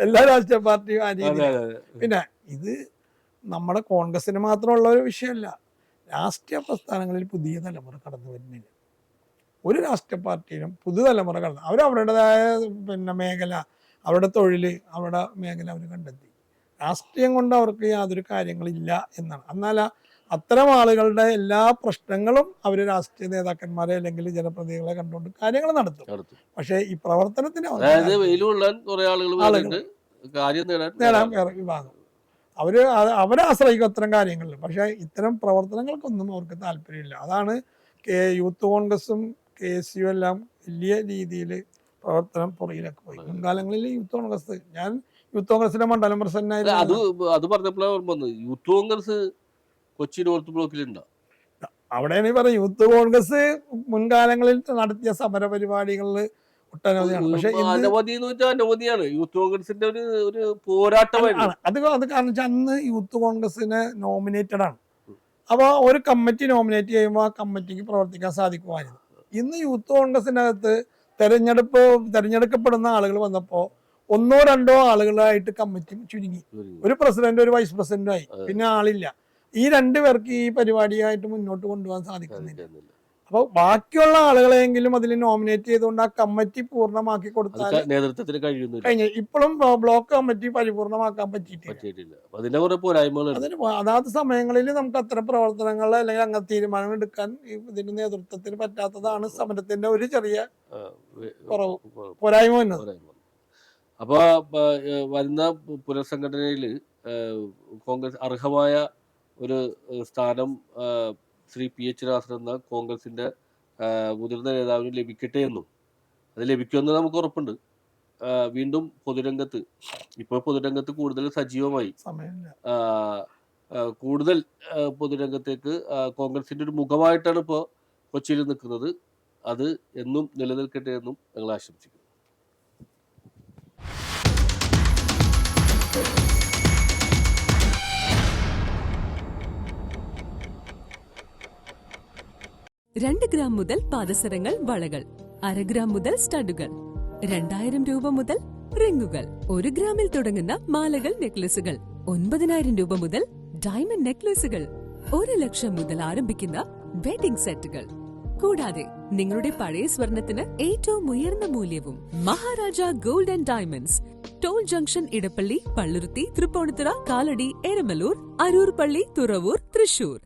എല്ലാ രാഷ്ട്രീയ പാർട്ടിയും ആ രീതിയിൽ. പിന്നെ ഇത് നമ്മുടെ കോൺഗ്രസിന് മാത്രമുള്ള ഒരു വിഷയമല്ല. രാഷ്ട്രീയ പ്രസ്ഥാനങ്ങളിൽ പുതിയ തലമുറ കടന്നു വരുന്നില്ല. ഒരു രാഷ്ട്രീയ പാർട്ടിയിലും പുതുതലമുറ കടന്നു അവരവരുടേതായ മേഖല, അവരുടെ തൊഴിൽ, അവരുടെ മേഖല അവർ കണ്ടെത്തി. രാഷ്ട്രീയം കൊണ്ട് അവർക്ക് യാതൊരു കാര്യങ്ങളില്ല എന്നാണ്. എന്നാൽ അത്തരം ആളുകളുടെ എല്ലാ പ്രശ്നങ്ങളും അവർ രാഷ്ട്രീയ നേതാക്കന്മാരെ അല്ലെങ്കിൽ ജനപ്രതിനിധികളെ കണ്ടുകൊണ്ട് കാര്യങ്ങൾ നടത്തും. പക്ഷേ ഈ പ്രവർത്തനത്തിന് നേടാൻ വേറെ വിഭാഗം അവരെ ആശ്രയിക്കും അത്തരം കാര്യങ്ങളിൽ. പക്ഷേ ഇത്തരം പ്രവർത്തനങ്ങൾക്കൊന്നും അവർക്ക് താല്പര്യമില്ല. അതാണ് യൂത്ത് കോൺഗ്രസും KSU എല്ലാം വലിയ രീതിയിൽ പ്രവർത്തനം പുറകിലൊക്കെ പോയി. മുൻകാലങ്ങളിൽ ഞാൻ യൂത്ത് കോൺഗ്രസിന്റെ മണ്ഡലം പ്രസിഡന്റായിരുന്നു. അത് പറഞ്ഞപ്പോഴാണ് യൂത്ത് കോൺഗ്രസ് കൊച്ചി നോർത്ത് ബ്ലോക്കിലുണ്ടോ? അവിടെയാണ് ഈ പറയുന്നത് യൂത്ത് കോൺഗ്രസ് മുൻകാലങ്ങളിൽ നടത്തിയ സമര പരിപാടികളിൽ ഒട്ടനവധിയാണ്. പക്ഷെ അനവധിയാണ് യൂത്ത് കോൺഗ്രസിന്റെ ഒരു പോരാട്ടമാണ്. അത് കാരണം വെച്ചാൽ അന്ന് യൂത്ത് കോൺഗ്രസിന് നോമിനേറ്റഡ് ആണ്. അപ്പോൾ ഒരു കമ്മിറ്റി നോമിനേറ്റ് ചെയ്യുമ്പോൾ ആ കമ്മിറ്റിക്ക് പ്രവർത്തിക്കാൻ സാധിക്കുമായിരുന്നു. ഇന്ന് യൂത്ത് കോൺഗ്രസിൻ്റെ അകത്ത് തെരഞ്ഞെടുക്കപ്പെടുന്ന ആളുകൾ വന്നപ്പോൾ 1-2 ആളുകളായിട്ട് കമ്മിറ്റി ചുരുങ്ങി. ഒരു പ്രസിഡന്റ്, ഒരു വൈസ് പ്രസിഡന്റുമായി, പിന്നെ ആളില്ല. ഈ 2 പേർക്ക് ഈ പരിപാടിയായിട്ട് മുന്നോട്ട് കൊണ്ടുപോകാൻ സാധിക്കുന്നില്ല. അപ്പോൾ ബാക്കിയുള്ള ആളുകളെങ്കിലും അതിൽ നോമിനേറ്റ് ചെയ്തുകൊണ്ട് ആ കമ്മിറ്റി പൂർണ്ണമാക്കി കൊടുത്താൽ നേതൃത്വത്തിന് കഴിഞ്ഞു. ഇപ്പോഴും ബ്ലോക്ക് കമ്മിറ്റി പരിപൂർണമാക്കാൻ പറ്റിയിട്ടില്ല. അതിന് അതാത് സമയങ്ങളിൽ നമുക്ക് അത്തരം പ്രവർത്തനങ്ങൾ അല്ലെങ്കിൽ അങ്ങനെ തീരുമാനങ്ങൾ എടുക്കാൻ ഇതിന്റെ നേതൃത്വത്തിന് പറ്റാത്തതാണ് സമരത്തിന്റെ ഒരു ചെറിയ പോരായ്മ വന്നത്. അപ്പൊ വരുന്ന പുനഃസംഘടനയിൽ കോൺഗ്രസ് അർഹമായ ഒരു സ്ഥാനം ശ്രീ PH നാസർ എന്ന കോൺഗ്രസിന്റെ മുതിർന്ന നേതാവിന് ലഭിക്കട്ടെ എന്നും അത് ലഭിക്കുമെന്ന് നമുക്ക് ഉറപ്പുണ്ട്. വീണ്ടും പൊതുരംഗത്ത് കൂടുതൽ സജീവമായി കൂടുതൽ പൊതുരംഗത്തേക്ക് കോൺഗ്രസിന്റെ ഒരു മുഖമായിട്ടാണ് ഇപ്പോൾ കൊച്ചിയിൽ നിൽക്കുന്നത്. അത് എന്നും നിലനിൽക്കട്ടെ എന്നും ഞങ്ങൾ ആശംസിക്കുന്നു. gram മുതൽ പാദസരങ്ങൾ, വളകൾ, 1/2 gram മുതൽ സ്റ്റഡുകൾ, 2000 രൂപ മുതൽ റിങ്ങുകൾ, 1 ഗ്രാമിൽ തുടങ്ങുന്ന മാലകൾ, നെക്ലസുകൾ, 9000 രൂപ മുതൽ ഡയമണ്ട് നെക്ലസുകൾ, 1 ലക്ഷം മുതൽ ആരംഭിക്കുന്ന വെഡിംഗ് സെറ്റുകൾ. കൂടാതെ നിങ്ങളുടെ പഴയ സ്വർണത്തിന് ഏറ്റവും ഉയർന്ന മൂല്യവും. Maharaja Gold and Diamonds, toll junction, Edappally, Palluruthy, Tripunithura, Kalady, Eramalloor, Aroor പള്ളി, തുറവൂർ, തൃശൂർ.